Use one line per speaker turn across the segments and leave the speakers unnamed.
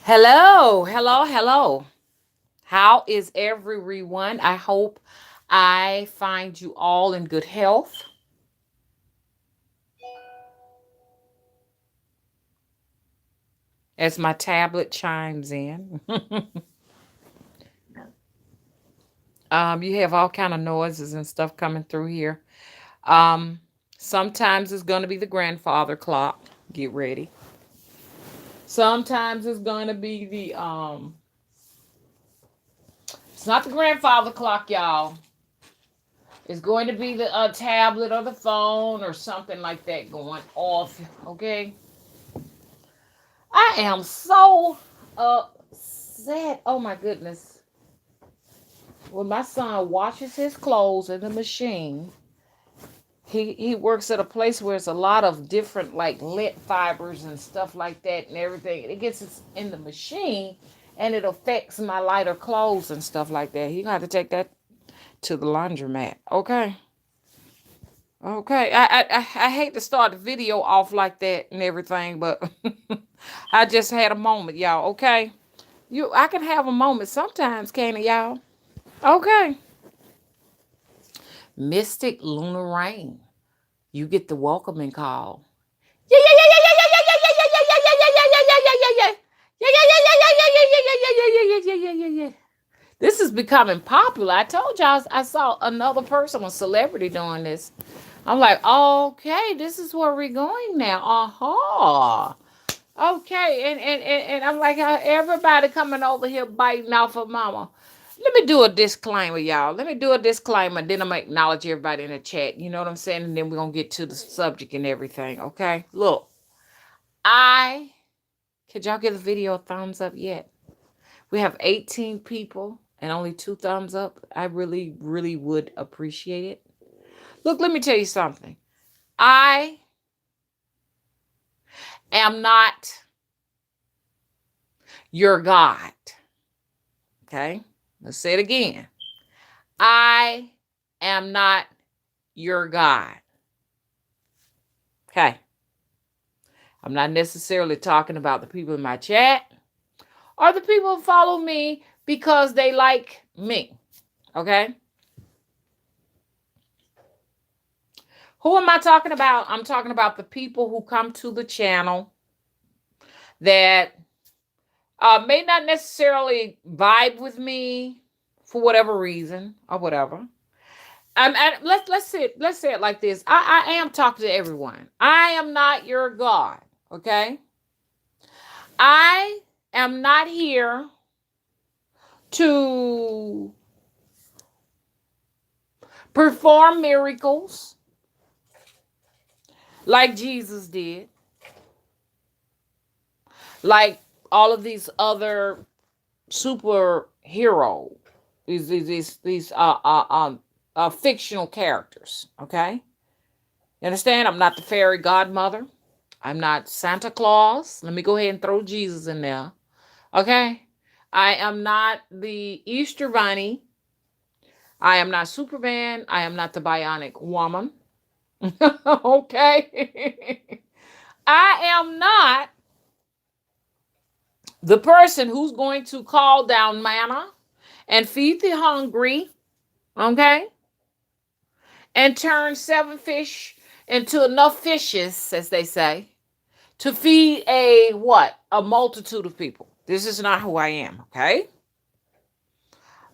Hello, hello, hello. How is everyone? I hope I find you all in good health. As my tablet chimes in. You have all kind of noises and stuff coming through here. Um, Sometimes it's going to be the grandfather clock. Get ready. Sometimes it's going to be the. It's not the grandfather clock, y'all. It's going to be the tablet or the phone or something like that going off. Okay. I am so upset. Oh my goodness. When my son washes his clothes in the machine, he works at a place where it's a lot of different like lint fibers and stuff like that and everything. It gets in the machine and it affects my lighter clothes and stuff like that. He got to take that to the laundromat. Okay. Okay. I hate to start the video off like that and everything, but I just had a moment, y'all. Okay. I can have a moment sometimes, can't it, y'all? Okay. Mystic lunar rain. You get the welcoming call. Yeah, yeah, yeah, yeah, yeah, yeah, yeah, yeah, yeah, yeah, yeah, yeah, yeah, yeah, yeah, yeah, yeah. Yeah, yeah, yeah, yeah, yeah, yeah, yeah, yeah, yeah, yeah, yeah, yeah, yeah, yeah, yeah. This is becoming popular. I told y'all I saw another person, a celebrity, doing this. I'm like, okay, this is where we're going now. Uh-huh. Okay, and I'm like, everybody coming over here biting off of mama. Let me do a disclaimer, y'all. Let me do a disclaimer. Then I'm going to acknowledge everybody in the chat. You know what I'm saying? And then we're going to get to the subject and everything. Okay? Look, I, could y'all give the video a thumbs up yet? We have 18 people and only 2 thumbs up. I really, really would appreciate it. Look, let me tell you something. I am not your God. Okay? Let's say it again. I am not your God. Okay. I'm not necessarily talking about the people in my chat or the people who follow me because they like me. Okay. Who am I talking about? I'm talking about the people who come to the channel that may not necessarily vibe with me for whatever reason or whatever. Let's say it like this. I am talking to everyone. I am not your God. Okay. I am not here to perform miracles like Jesus did, like all of these other superhero, these fictional characters. Okay, you understand? I'm not the fairy godmother. I'm not Santa Claus. Let me go ahead and throw Jesus in there. Okay, I am not the Easter Bunny. I am not Superman. I am not the Bionic Woman. Okay. I am not the person who's going to call down manna and feed the hungry, okay? And turn 7 fish into enough fishes, as they say, to feed a what? A multitude of people. This is not who I am, okay?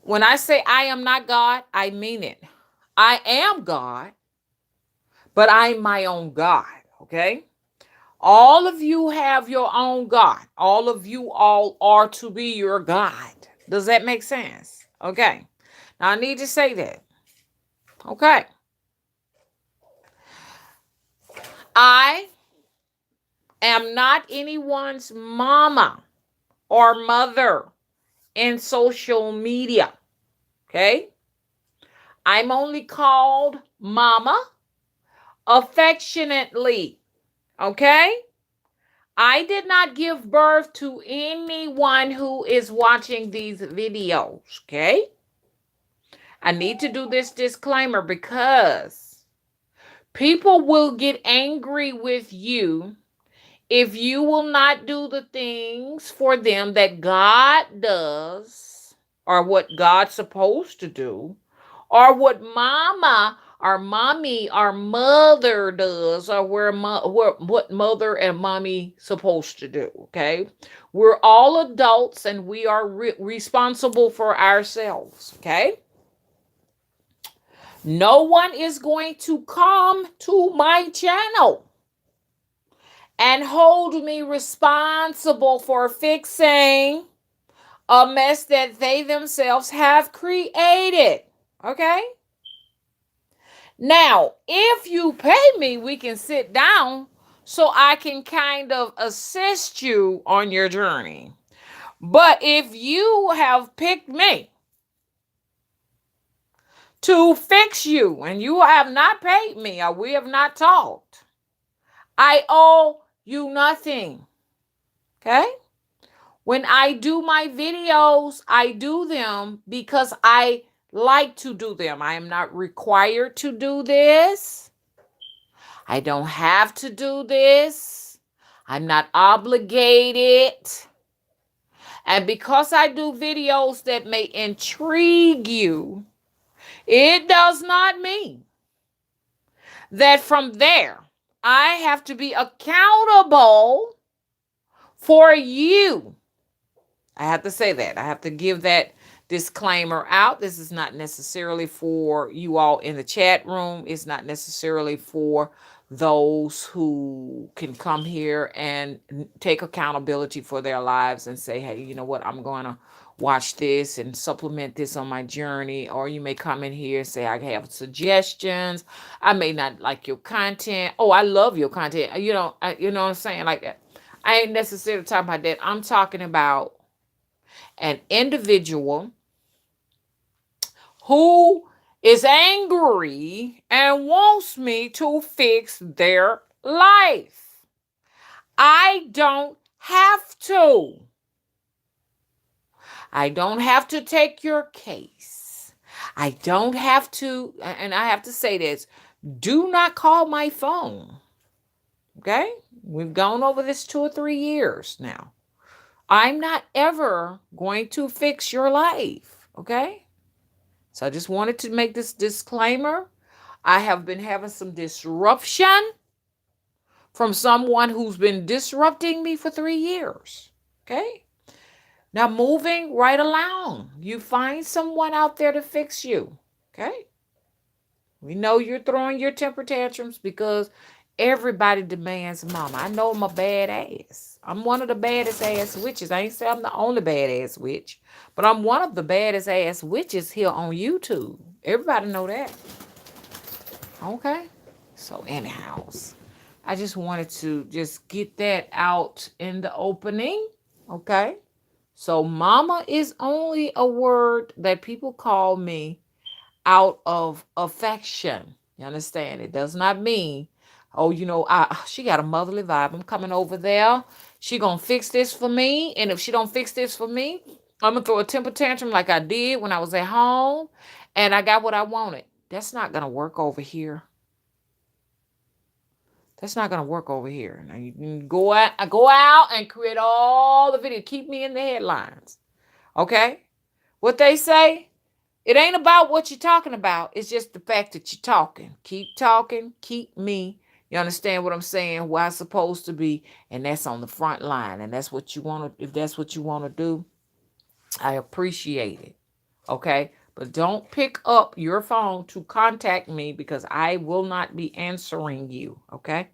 When I say I am not God, I mean it. I am God, but I'm my own God, okay? All of you have your own God. All of you all are to be your God. Does that make sense? Okay. Now I need to say that. Okay. I am not anyone's mama or mother in social media. Okay. I'm only called mama affectionately. Okay. I did not give birth to anyone who is watching these videos, okay? I need to do this disclaimer because people will get angry with you if you will not do the things for them that God does, or what God's supposed to do, or what mama or mommy or mother does, or what mother and mommy supposed to do, okay? We're all adults and we are responsible for ourselves, okay? No one is going to come to my channel and hold me responsible for fixing a mess that they themselves have created. Okay? Now, if you pay me, we can sit down so I can kind of assist you on your journey. But if you have picked me to fix you and you have not paid me or we have not talked, I owe you nothing. Okay? When I do my videos, I do them because I like to do them. I am not required to do this. I don't have to do this. I'm not obligated. And because I do videos that may intrigue you, it does not mean that from there I have to be accountable for you. I have to say that. I have to give that disclaimer out. This is not necessarily for you all in the chat room. It's not necessarily for those who can come here and take accountability for their lives and say, hey, you know what, I'm going to watch this and supplement this on my journey. Or you may come in here and say, I have suggestions. I may not like your content. Oh, I love your content. You know what I'm saying? Like that. I ain't necessarily talking about that. I'm talking about an individual who is angry and wants me to fix their life. I don't have to. I don't have to take your case. I don't have to, and I have to say this, do not call my phone. Okay? We've gone over this 2 or 3 years now. I'm not ever going to fix your life. Okay? So I just wanted to make this disclaimer. I have been having some disruption from someone who's been disrupting me for 3 years. Okay? Now moving right along. You find someone out there to fix you. Okay? We know you're throwing your temper tantrums because everybody demands mama. I know I'm a badass. I'm one of the baddest ass witches. I ain't say I'm the only badass witch, but I'm one of the baddest ass witches here on YouTube. Everybody know that. Okay? So anyhow, I just wanted to just get that out in the opening. Okay? So mama is only a word that people call me out of affection. You understand? It does not mean, oh, she got a motherly vibe. I'm coming over there. She gonna fix this for me. And if she don't fix this for me, I'm gonna throw a temper tantrum like I did when I was at home and I got what I wanted. That's not gonna work over here. That's not gonna work over here. Now you can go out and create all the video. Keep me in the headlines. Okay? What they say? It ain't about what you're talking about. It's just the fact that you're talking. Keep talking. Keep me. You understand what I'm saying? Where I'm supposed to be. And that's on the front line. And that's what you want to, if that's what you want to do, I appreciate it. Okay? But don't pick up your phone to contact me because I will not be answering you. Okay?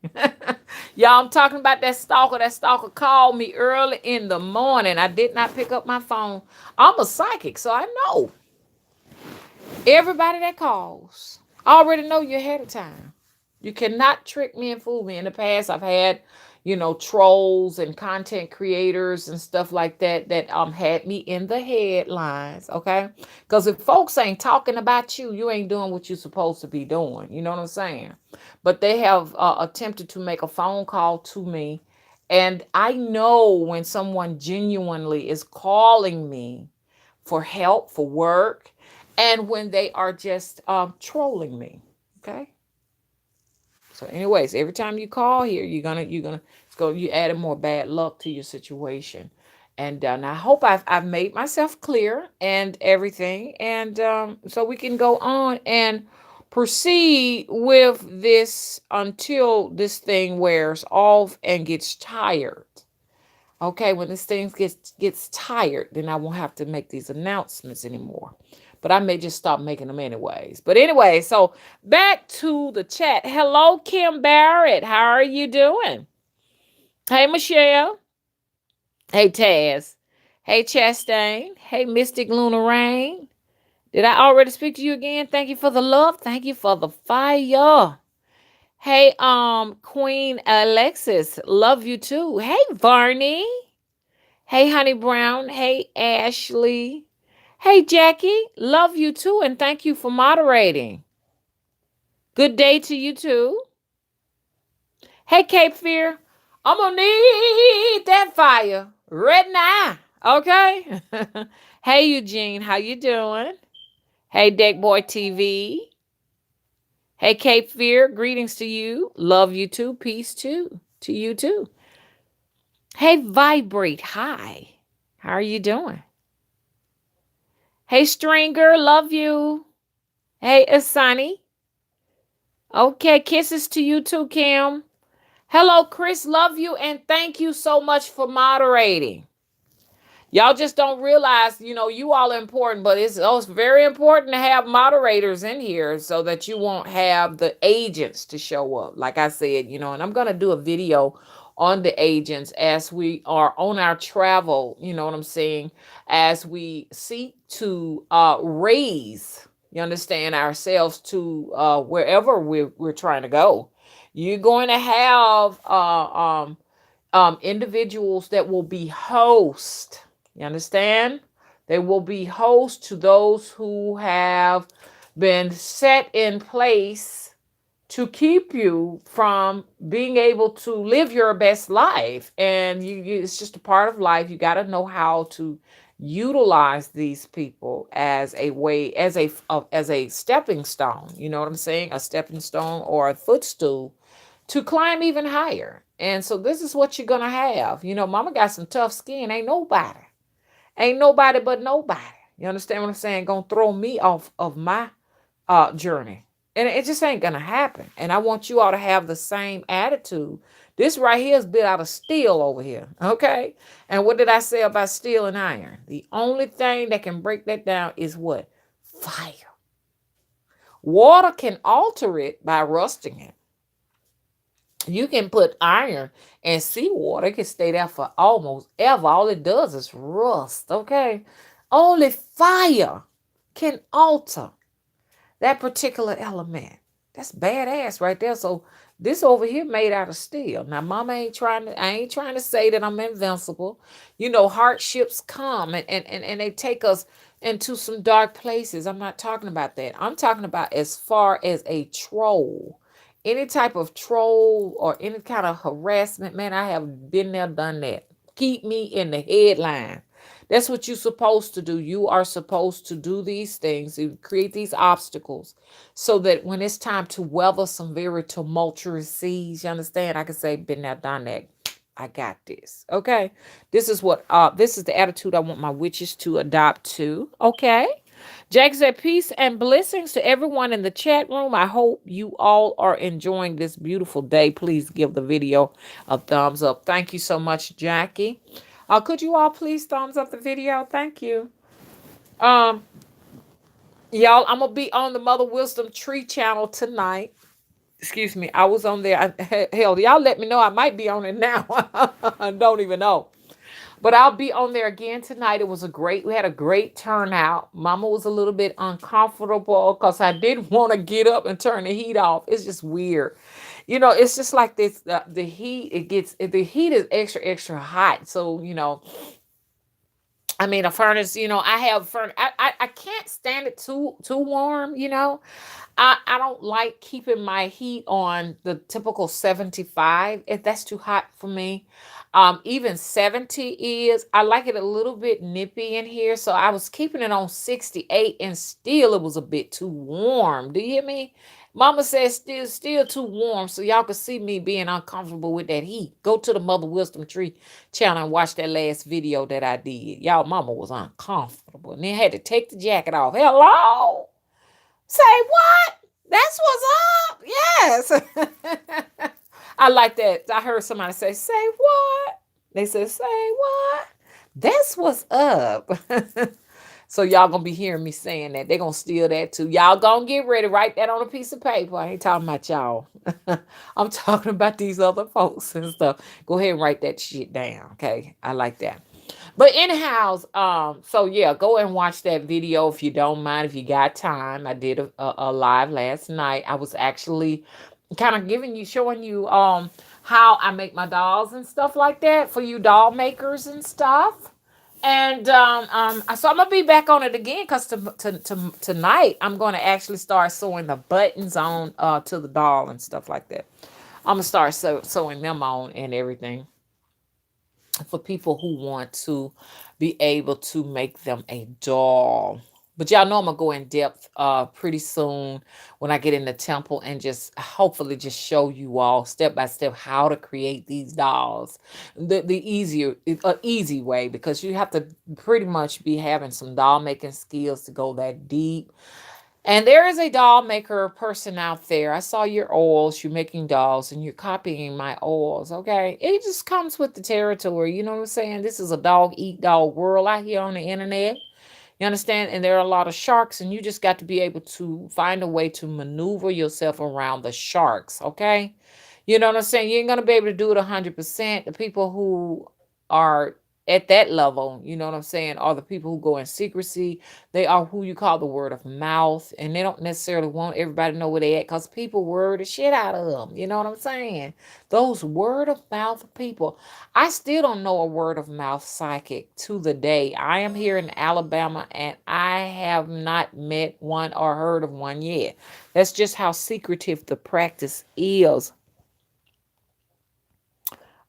Y'all, I'm talking about that stalker. That stalker called me early in the morning. I did not pick up my phone. I'm a psychic, so I know. Everybody that calls, I already know you ahead of time. You cannot trick me and fool me. In the past, I've had, trolls and content creators and stuff like that had me in the headlines, okay? Because if folks ain't talking about you, you ain't doing what you're supposed to be doing. You know what I'm saying? But they have attempted to make a phone call to me, and I know when someone genuinely is calling me for help, for work, and when they are just trolling me. Okay. So anyways, every time you call here, you're gonna So you added more bad luck to your situation. And I hope I've made myself clear and everything. And so we can go on and proceed with this until this thing wears off and gets tired. Okay, when this thing gets tired, then I won't have to make these announcements anymore. But I may just stop making them anyways. But anyway, so back to the chat. Hello, Kim Barrett. How are you doing? Hey, Michelle. Hey, Taz. Hey, Chastain. Hey, Mystic Luna Rain. Did I already speak to you again? Thank you for the love. Thank you for the fire. Hey, Queen Alexis. Love you too. Hey, Varney. Hey, Honey Brown. Hey, Ashley. Hey, Jackie. Love you too. And thank you for moderating. Good day to you too. Hey, Cape Fear. I'm going to need that fire right now. Okay? Hey, Eugene. How you doing? Hey, Deck Boy TV. Hey, Cape Fear. Greetings to you. Love you too. Peace too. To you too. Hey, Vibrate. Hi. How are you doing? Hey, Stringer, love you. Hey, Asani. Okay, kisses to you too, Kim. Hello, Chris, love you, and thank you so much for moderating. Y'all just don't realize, you all are important, but it's very important to have moderators in here so that you won't have the agents to show up. Like I said, and I'm going to do a video on the agents as we are on our travel, you know what I'm saying, as we seek to raise, you understand, ourselves to wherever we're trying to go. You're going to have individuals that will be host. You understand? They will be host to those who have been set in place to keep you from being able to live your best life. And it's just a part of life. You got to know how to utilize these people as a way, as a stepping stone. You know what I'm saying? A stepping stone or a footstool to climb even higher. And so this is what you're gonna have. Mama got some tough skin. Ain't nobody but nobody. You understand what I'm saying? Gonna throw me off of my journey. And it just ain't gonna happen. And I want you all to have the same attitude. This right here is built out of steel over here. Okay. And what did I say about steel and iron? The only thing that can break that down is what? Fire. Water can alter it by rusting it. You can put iron and seawater. It can stay there for almost ever. All it does is rust, okay? Only fire can alter that particular element. That's badass right there. So this over here made out of steel. Now, mama I ain't trying to say that I'm invincible. Hardships come and they take us into some dark places. I'm not talking about that. I'm talking about as far as a troll. Any type of troll or any kind of harassment, man, I have been there, done that. Keep me in the headline. That's what you're supposed to do. You are supposed to do these things, you create these obstacles so that when it's time to weather some very tumultuous seas, you understand? I can say, been there, done that. I got this. Okay. This is the attitude I want my witches to adopt too. Okay. Jack said, peace and blessings to everyone in the chat room. I hope you all are enjoying this beautiful day. Please give the video a thumbs up. Thank you so much, Jackie. Could you all please thumbs up the video? Thank you. Y'all, I'm going to be on the Mother Wisdom Tree channel tonight. Excuse me. I was on there. Hell, y'all let me know. I might be on it now. I don't even know. But I'll be on there again tonight. We had a great turnout. Mama was a little bit uncomfortable because I didn't want to get up and turn the heat off. It's just weird. It's just like this, the heat is extra, extra hot. So, I mean, a furnace, I have furnace. I can't stand it too warm, I don't like keeping my heat on the typical 75. If that's too hot for me. Even 70 is. I like it a little bit nippy in here. So I was keeping it on 68 and still it was a bit too warm. Do you hear me? Mama says still too warm, so y'all can see me being uncomfortable with that heat. Go to the Mother Wisdom Tree channel and watch that last video that I did. Y'all, mama was uncomfortable. And then had to take the jacket off. Hello? Say what? That's what's up. Yes. I like that. I heard somebody say what? They said, say what? That's what's up. So y'all gonna be hearing me saying that. They're gonna steal that too. Y'all gonna get ready. Write that on a piece of paper. I ain't talking about y'all. I'm talking about these other folks and stuff. Go ahead and write that shit down. Okay. I like that. But anyhow, so yeah, go and watch that video if you don't mind, if you got time. I did a live last night. I was actually kind of showing you how I make my dolls and stuff like that for you doll makers and stuff. And so I'm gonna be back on it again because tonight I'm gonna actually start sewing the buttons on to the doll and stuff like that. I'm gonna start sewing them on and everything for people who want to be able to make them a doll. But y'all know I'm gonna go in depth pretty soon when I get in the temple and just hopefully just show you all step by step how to create these dolls. Easy way, because you have to pretty much be having some doll making skills to go that deep. And there is a doll maker person out there. I saw your oils. You're making dolls and you're copying my oils. Okay. It just comes with the territory. You know what I'm saying? This is a dog eat dog world out here on the internet. You understand? And there are a lot of sharks, and you just got to be able to find a way to maneuver yourself around the sharks. Okay. You know what I'm saying? You ain't going to be able to do it 100%. The people who are at that level, you know what I'm saying, are the people who go in secrecy. They are who you call the word of mouth, and they don't necessarily want everybody to know where they at because people word the shit out of them. You know what I'm saying? Those word of mouth people. I still don't know a word of mouth psychic to the day. I am here in Alabama, and I have not met one or heard of one yet. That's just how secretive the practice is.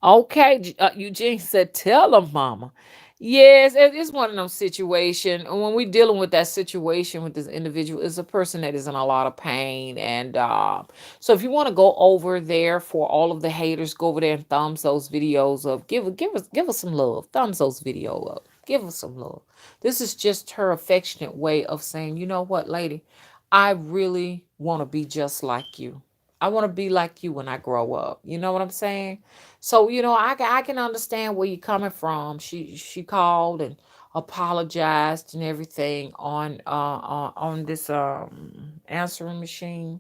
Okay, Eugene said, "Tell them, Mama." Yes, it's one of those situations. And when we're dealing with that situation with this individual, is a person that is in a lot of pain, and so if you want to go over there for all of the haters, go over there and thumbs those videos up. Give us some love. Thumbs those video up. Give us some love. This is just her affectionate way of saying, you know what, lady, I really want to be just like you. I want to be like you when I grow up. You know what I'm saying? So, I can understand where you're coming from. She called and apologized and everything on this answering machine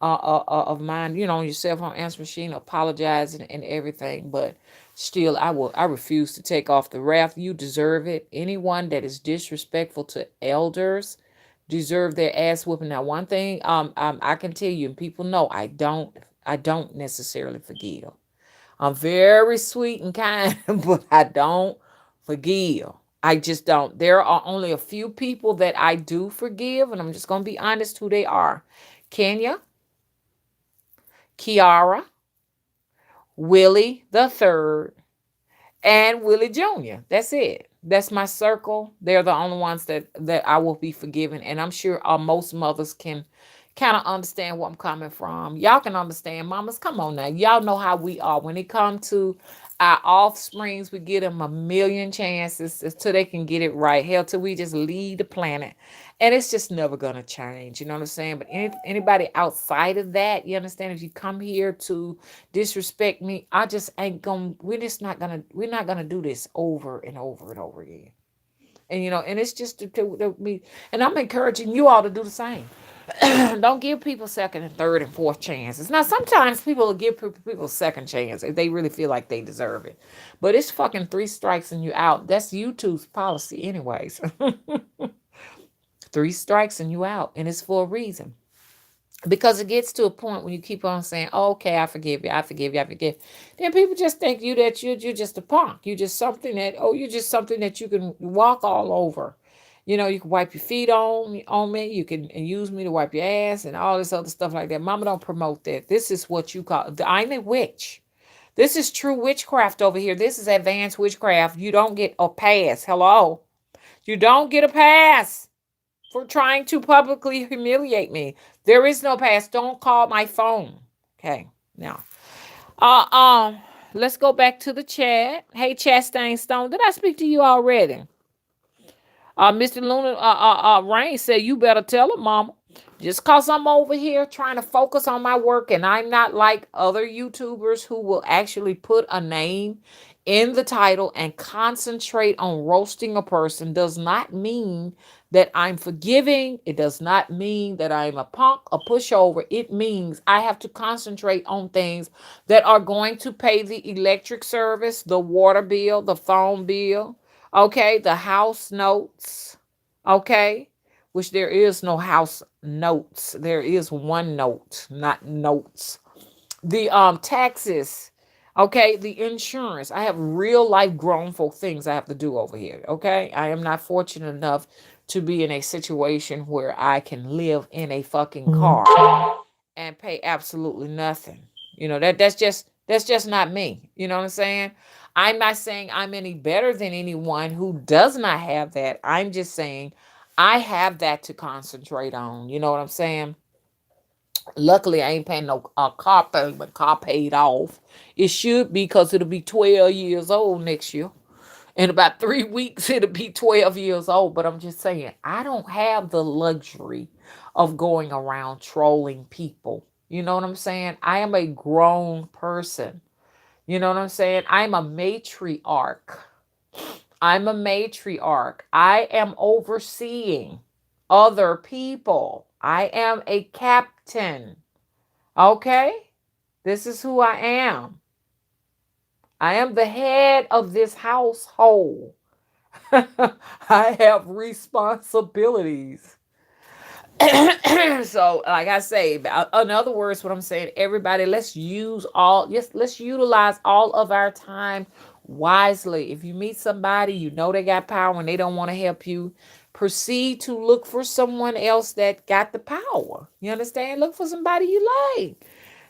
of mine, on your cell phone answering machine, apologizing and everything. But still, I refuse to take off the wrath. You deserve it. Anyone that is disrespectful to elders deserve their ass whooping. Now, one thing I can tell you, and people know, I don't necessarily forgive. I'm very sweet and kind, but I don't forgive. I just don't. There are only a few people that I do forgive, and I'm just going to be honest who they are. Kenya, Kiara, Willie the Third, and Willie Jr. That's it. That's my circle. They're the only ones that I will be forgiven. And I'm sure most mothers can kind of understand where I'm coming from. Y'all can understand. Mamas, come on now. Y'all know how we are. When it comes to our offsprings, we give them a million chances until they can get it right. Hell, till we just leave the planet. And it's just never going to change. You know what I'm saying? But anybody outside of that, you understand? If you come here to disrespect me, I just ain't gonna, we're not gonna do this over and over and over again. And and it's just to me, and I'm encouraging you all to do the same. Don't give people second and third and fourth chances. Now, sometimes people will give people second chance if they really feel like they deserve it. But it's fucking three strikes and you out. That's YouTube's policy, anyways. Three strikes and you out, and it's for a reason. Because it gets to a point when you keep on saying, oh, okay, I forgive you, I forgive you, I forgive. Then people just think you're just a punk. You're just something that you can walk all over. You can wipe your feet on me. You can use me to wipe your ass and all this other stuff like that. Mama don't promote that. This is what you call, I'm a witch. This is true witchcraft over here. This is advanced witchcraft. You don't get a pass. Hello. You don't get a pass. for trying to publicly humiliate me. There is no past. Don't call my phone. Okay. Now, uh, um, let's go back to the chat. Hey, Chastain Stone, did I speak to you already? Mr. Luna Rain said, you better tell her, mama. Just because I'm over here trying to focus on my work and I'm not like other YouTubers who will actually put a name in the title and concentrate on roasting a person does not mean that I'm forgiving. It does not mean that I'm a punk, a pushover. It means I have to concentrate on things that are going to pay the electric service, the water bill, the phone bill, okay, the house notes, okay, which there is no house notes. There is one note, not notes. The taxes, okay, the insurance. I have real life grown folk things I have to do over here, okay? I am not fortunate enough to be in a situation where I can live in a fucking car and pay absolutely nothing. That's just not me. You know what I'm saying? I'm not saying I'm any better than anyone who does not have that. I'm just saying I have that to concentrate on. You know what I'm saying? Luckily, I ain't paying no car payment. Car paid off. It should be because it'll be 12 years old next year. In about 3 weeks, it'll be 12 years old. But I'm just saying, I don't have the luxury of going around trolling people. You know what I'm saying? I am a grown person. You know what I'm saying? I'm a matriarch. I'm a matriarch. I am overseeing other people. I am a captain. Okay? This is who I am. I am the head of this household. I have responsibilities. So, like I say, in other words, what I'm saying, everybody, let's utilize all of our time wisely. If you meet somebody, you know they got power and they don't want to help you, proceed to look for someone else that got the power. You understand? Look for somebody you like.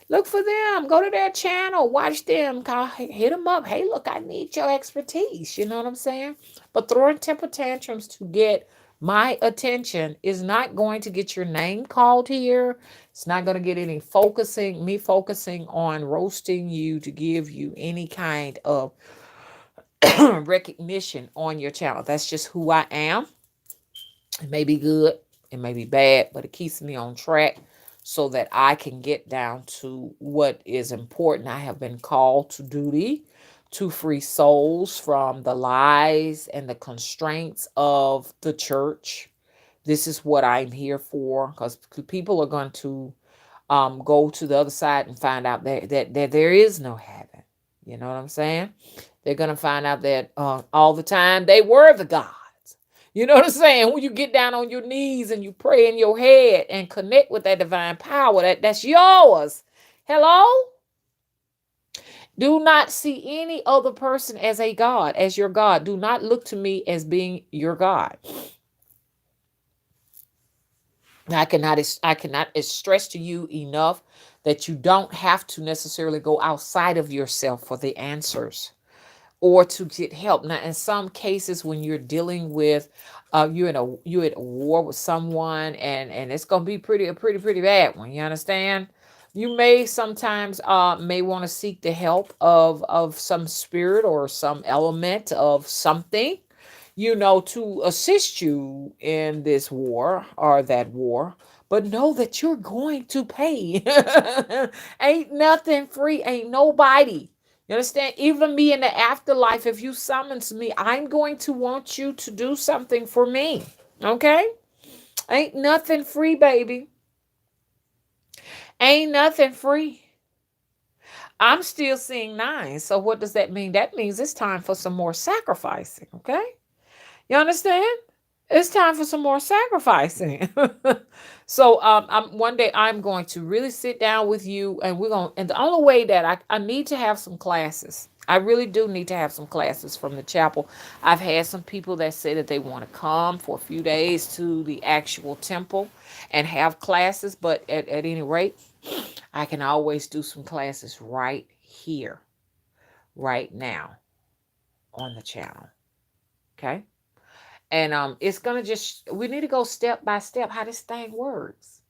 Look for them. Go to their channel. Watch them. Call, hit them up. Hey, look, I need your expertise. You know what I'm saying? But throwing temper tantrums to get my attention is not going to get your name called here. It's not going to get me focusing on roasting you to give you any kind of recognition on your channel. That's just who I am. It may be good, it may be bad, but it keeps me on track so that I can get down to what is important. I have been called to duty to free souls from the lies and the constraints of the church. This is what I'm here for, because people are going to go to the other side and find out that there is no heaven. You know what I'm saying? They're going to find out that all the time they were the gods. You know what I'm saying? When you get down on your knees and you pray in your head and connect with that divine power, that's yours. Hello? Do not see any other person as a God, as your God. Do not look to me as being your God. I cannot stress to you enough that you don't have to necessarily go outside of yourself for the answers or to get help. Now, in some cases, when you're dealing with, you're at a war with someone, and it's gonna be pretty bad one. You understand? You may sometimes may want to seek the help of some spirit or some element of something, to assist you in this war or that war. But know that you're going to pay. Ain't nothing free. Ain't nobody. You understand? Even me in the afterlife, if you summons me, I'm going to want you to do something for me. Okay? Ain't nothing free, baby. Ain't nothing free. I'm still seeing nine. So what does that mean? That means it's time for some more sacrificing. Okay? You understand? It's time for some more sacrificing. So one day I'm going to really sit down with you, and and the only way that I need to have some classes. I really do need to have some classes from the chapel. I've had some people that say that they want to come for a few days to the actual temple and have classes, but at any rate, I can always do some classes right here, right now on the channel. Okay? And it's gonna just we need to go step by step how this thing works.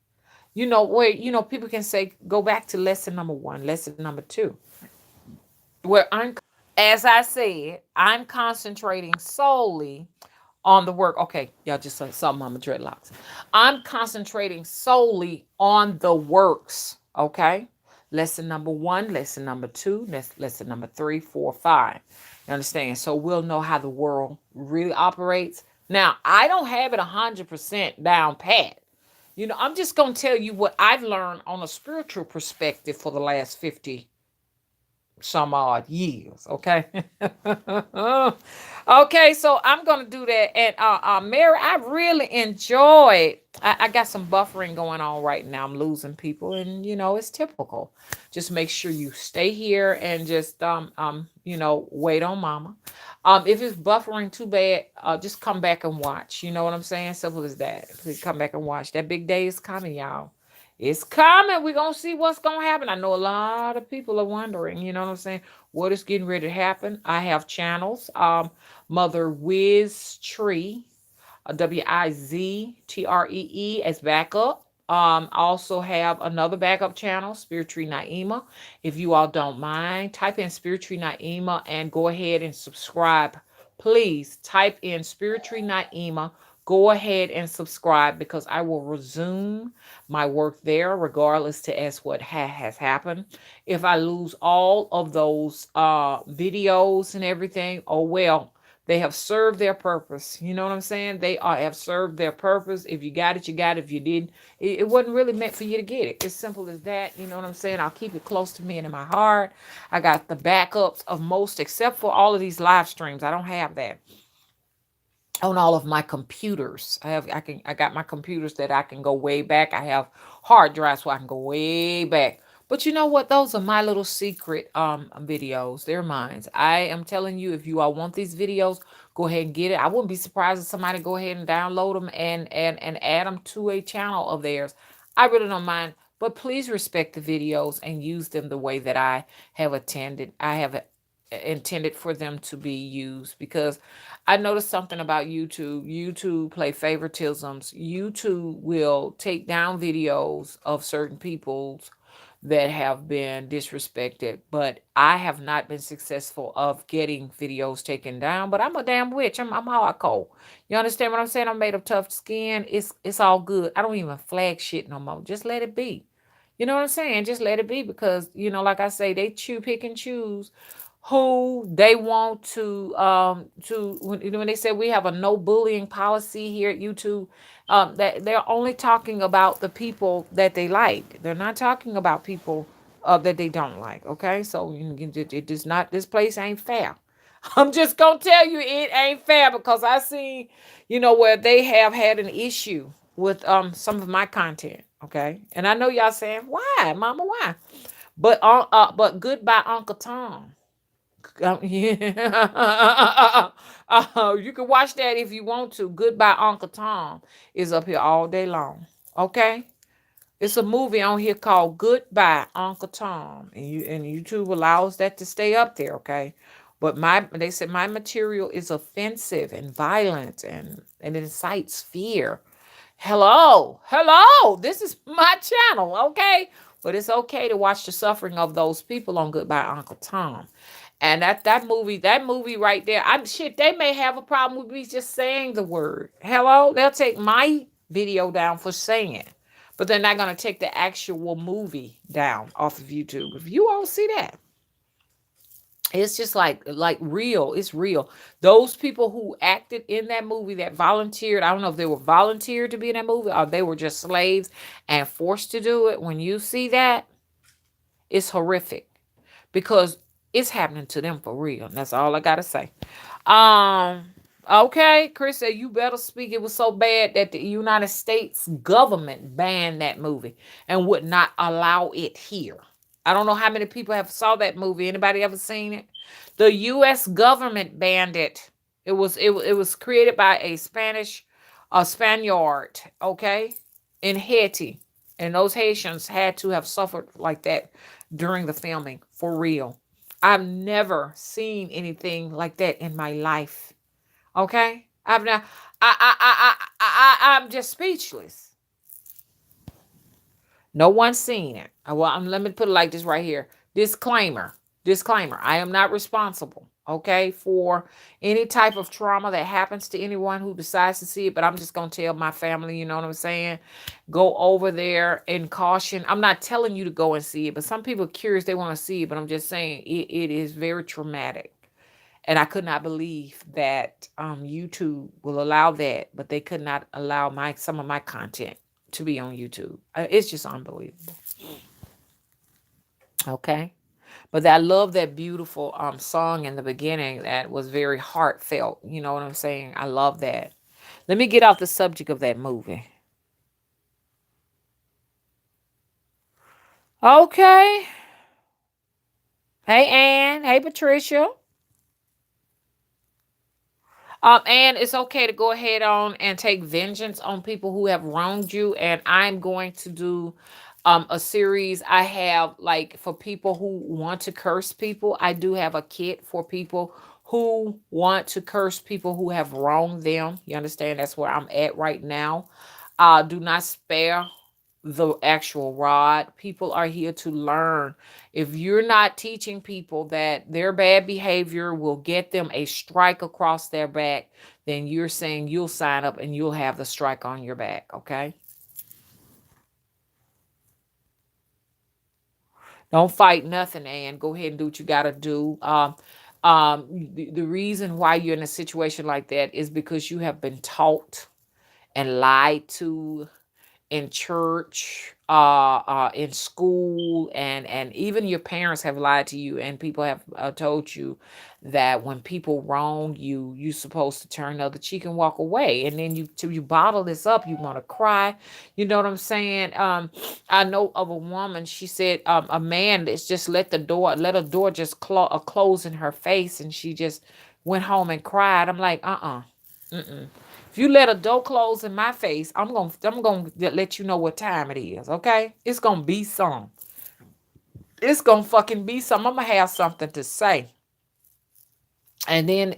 Where people can say go back to lesson number one, lesson number two, where as I said, I'm concentrating solely on the work. Okay, y'all just saw Mama Dreadlocks. I'm concentrating solely on the works. Okay, lesson number one, lesson number two, lesson number three, four, five. You understand? So we'll know how the world really operates. Now, I don't have it 100% down pat. I'm just going to tell you what I've learned on a spiritual perspective for the last 50 some odd years. Okay. Okay, so I'm gonna do that. And Mary, I really enjoyed. I got some buffering going on right now. I'm losing people, and it's typical. Just make sure you stay here and just wait on Mama. If it's buffering too bad, just come back and watch. You know what I'm saying? Simple as that. Please come back and watch. That big day is coming, y'all. It's coming. We're going to see what's going to happen. I know a lot of people are wondering, you know what I'm saying? What is getting ready to happen? I have channels. Mother Wiz Tree, Wiztree as backup. Also have another backup channel, Spirit Tree Naima. If you all don't mind, type in Spirit Tree Naima and go ahead and subscribe. Please type in Spirit Tree Naima. Go ahead and subscribe because I will resume my work there regardless to as what has happened. If I lose all of those videos and everything, oh well, they have served their purpose. You know what I'm saying? They have served their purpose. If you got it, you got it. If you didn't, it wasn't really meant for you to get it. It's simple as that. You know what I'm saying? I'll keep it close to me and in my heart. I got the backups of most, except for all of these live streams. I don't have that on all of my computers. I got my computers that I can go way back. I have hard drives so I can go way back. But you know what? Those are my little secret videos. They're mine. I am telling you, if you all want these videos, go ahead and get it. I wouldn't be surprised if somebody go ahead and download them and add them to a channel of theirs. I really don't mind. But please respect the videos and use them the way that I have intended for them to be used, because I noticed something about YouTube. YouTube play favoritisms. YouTube will take down videos of certain peoples that have been disrespected, but I have not been successful of getting videos taken down. But I'm a damn witch. I'm hardcore. You understand what I'm saying? I'm made of tough skin. It's all good. I don't even flag shit no more. Just let it be. You know what I'm saying? Just let it be, because like I say, they pick and choose who they want to when they say we have a no bullying policy here at YouTube, that they're only talking about the people that they like. They're not talking about people that they don't like. Okay, so it does not. This place ain't fair. I'm just gonna tell you it ain't fair, because I see, where they have had an issue with some of my content. Okay, and I know y'all saying, why, Mama, why? But goodbye, Uncle Tom. Yeah. You can watch that if you want to. Goodbye, Uncle Tom is up here all day long. Okay, it's a movie on here called Goodbye, Uncle Tom, and YouTube allows that to stay up there. Okay, but they said my material is offensive and violent and incites fear. Hello, this is my channel. Okay, but it's okay to watch the suffering of those people on Goodbye, Uncle Tom. And that movie right there, I'm shit. They may have a problem with me just saying the word. Hello, they'll take my video down for saying it, but they're not gonna take the actual movie down off of YouTube. If you all see that, it's just like real. It's real. Those people who acted in that movie, that volunteered. I don't know if they were volunteered to be in that movie or they were just slaves and forced to do it. When you see that, it's horrific, because it's happening to them for real. That's all I gotta say. Um, okay, Chris said you better speak. It was so bad that the United States government banned that movie and would not allow it here. I don't know how many people have saw that movie. Anybody ever seen it? The U.S. government banned it. It was created by a Spaniard, okay, in Haiti, and those Haitians had to have suffered like that during the filming for real. I've never seen anything like that in my life. Okay? I've not. I'm just speechless. No one's seen it. Well, let me put it like this right here. Disclaimer. Disclaimer. I am not responsible, okay, for any type of trauma that happens to anyone who decides to see it. But I'm just going to tell my family, you know what I'm saying? Go over there in caution. I'm not telling you to go and see it, but some people are curious. They want to see it. But I'm just saying it is very traumatic. And I could not believe that YouTube will allow that, but they could not allow some of my content to be on YouTube. It's just unbelievable. Okay. But I love that beautiful song in the beginning that was very heartfelt. You know what I'm saying? I love that. Let me get off the subject of that movie. Okay. Hey, Ann. Hey, Patricia. And it's okay to go ahead on and take vengeance on people who have wronged you. And I'm going to do a series. I have like for people who want to curse people. I do have a kit for people who want to curse people who have wronged them. You understand? That's where I'm at right now. Do not spare the actual rod. People are here to learn. If you're not teaching people that their bad behavior will get them a strike across their back, then you're saying you'll sign up and you'll have the strike on your back, okay? Don't fight nothing, and go ahead and do what you got to do. The reason why you're in a situation like that is because you have been taught and lied to in church, in school, and even your parents have lied to you, and people have told you that when people wrong you, you're supposed to turn the other cheek and walk away, and then you bottle this up. You want to cry. You know what I'm saying? I know of a woman. She said a man that's just let a door just close in her face, and she just went home and cried. I'm like, mm-mm. If you let a door close in my face, I'm gonna let you know what time it is. Okay, it's gonna be some. It's gonna fucking be some. I'm gonna have something to say. And then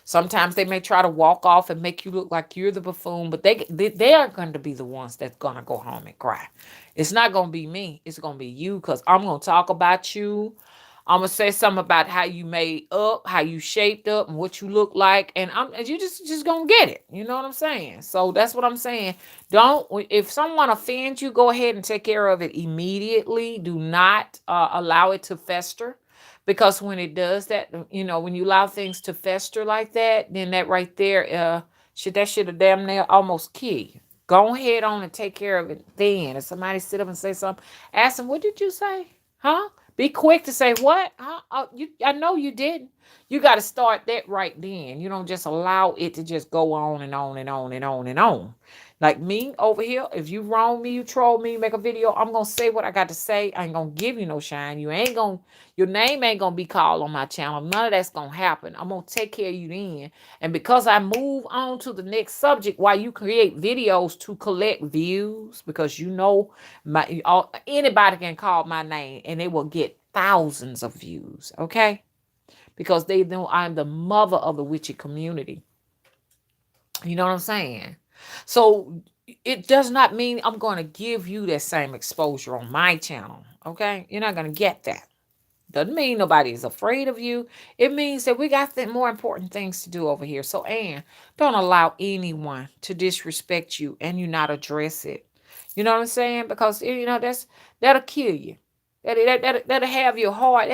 sometimes they may try to walk off and make you look like you're the buffoon, but they are going to be the ones that's going to go home and cry. It's not going to be me. It's going to be you, because I'm going to talk about you. I'm gonna say something about how you made up, how you shaped up, and what you look like, and you just gonna get it. You know what I'm saying? So that's what I'm saying. Don't If someone offends you, go ahead and take care of it immediately. Do not allow it to fester, because when it does that, when you allow things to fester like that, then that right there, should have damn near almost kill you. Go ahead on and take care of it then. If somebody sit up and say something, ask them, what did you say? Huh? Be quick to say, what? Huh? Oh, I know you didn't. You got to start that right then. You don't just allow it to just go on and on and on and on and on. Like me over here, if you wrong me, you troll me, make a video, I'm going to say what I got to say. I ain't going to give you no shine. Your name ain't going to be called on my channel. None of that's going to happen. I'm going to take care of you then. And because I move on to the next subject, while you create videos to collect views, because anybody can call my name and they will get thousands of views, okay? Because they know I'm the mother of the witchy community. You know what I'm saying? So it does not mean I'm going to give you that same exposure on my channel, okay? You're not going to get that. Doesn't mean nobody's afraid of you. It means that we got more important things to do over here. So, Ann, don't allow anyone to disrespect you and you not address it. You know what I'm saying? Because that'll kill you. That'll have your heart.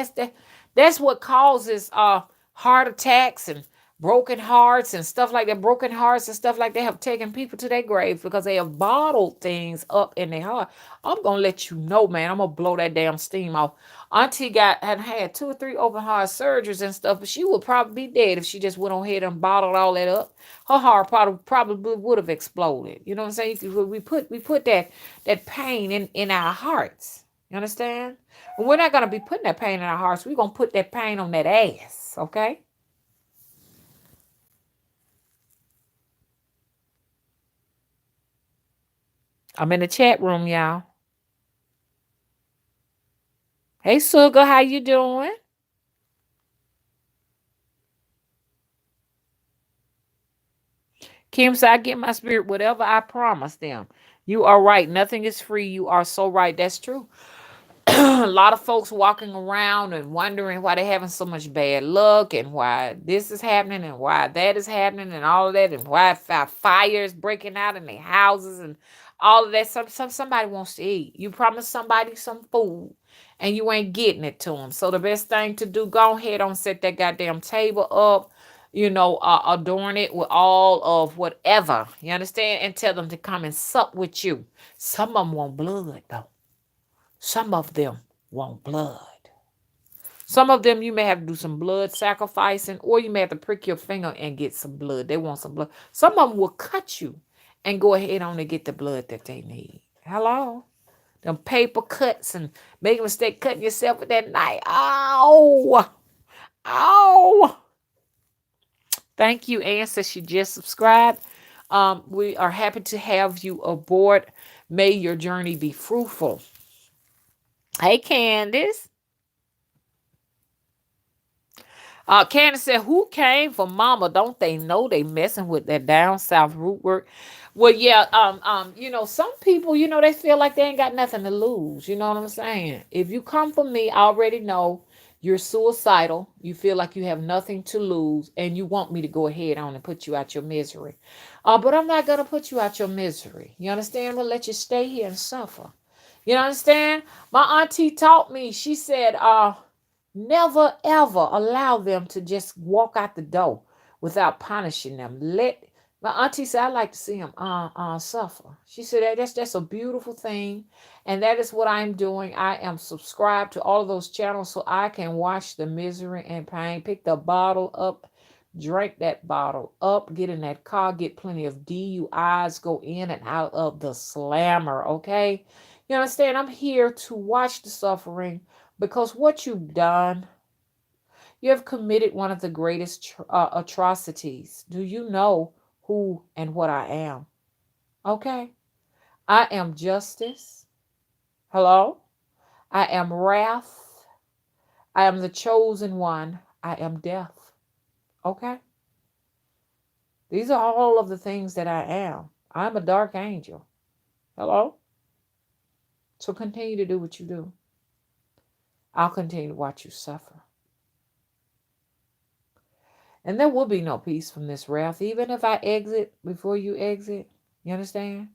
That's what causes heart attacks and broken hearts and stuff like that. Broken hearts and stuff like that have taken people to their grave because they have bottled things up in their heart. I'm gonna let you know, man. I'm gonna blow that damn steam off. Auntie had 2 or 3 open heart surgeries and stuff, but she would probably be dead if she just went on ahead and bottled all that up. Her heart probably would have exploded. You know what I'm saying? We put that pain in our hearts. You understand? But we're not gonna be putting that pain in our hearts. We're gonna put that pain on that ass. Okay? I'm in the chat room, y'all. Hey, Sugar, how you doing? Kim said, I get my spirit whatever I promise them. You are right. Nothing is free. You are so right. That's true. A lot of folks walking around and wondering why they're having so much bad luck and why this is happening and why that is happening and all of that and why fires breaking out in their houses and all of that. Somebody wants to eat. You promise somebody some food and you ain't getting it to them. So the best thing to do, go ahead on set that goddamn table up, adorn it with all of whatever. You understand? And tell them to come and sup with you. Some of them want blood though. Some of them want blood. Some of them you may have to do some blood sacrificing, or you may have to prick your finger and get some blood. They want some blood. Some of them will cut you and go ahead on and get the blood that they need. Hello? Them paper cuts and make a mistake cutting yourself with that knife. Ow! Ow! Thank you, Ann, says she just subscribed. We are happy to have you aboard. May your journey be fruitful. Hey, Candace. Candace said, who came for mama? Don't they know they messing with that down south root work? Well, yeah, some people, they feel like they ain't got nothing to lose. You know what I'm saying? If you come for me, I already know you're suicidal. You feel like you have nothing to lose, and you want me to go ahead on and put you out your misery. But I'm not gonna put you out your misery. You understand? We'll let you stay here and suffer. You understand? My auntie taught me, she said, never ever allow them to just walk out the door without punishing them. My auntie said, I like to see them suffer. She said that's a beautiful thing, and that is what I'm doing. I am subscribed to all of those channels so I can watch the misery and pain. Pick the bottle up, drink that bottle up, get in that car, get plenty of DUIs, go in and out of the slammer. Okay, you understand? I'm here to watch the suffering. Because what you've done, you have committed one of the greatest atrocities. Do you know who and what I am? Okay. I am justice. Hello? I am wrath. I am the chosen one. I am death. Okay? These are all of the things that I am. I'm a dark angel. Hello? So continue to do what you do. I'll continue to watch you suffer. And there will be no peace from this wrath. Even if I exit before you exit, you understand?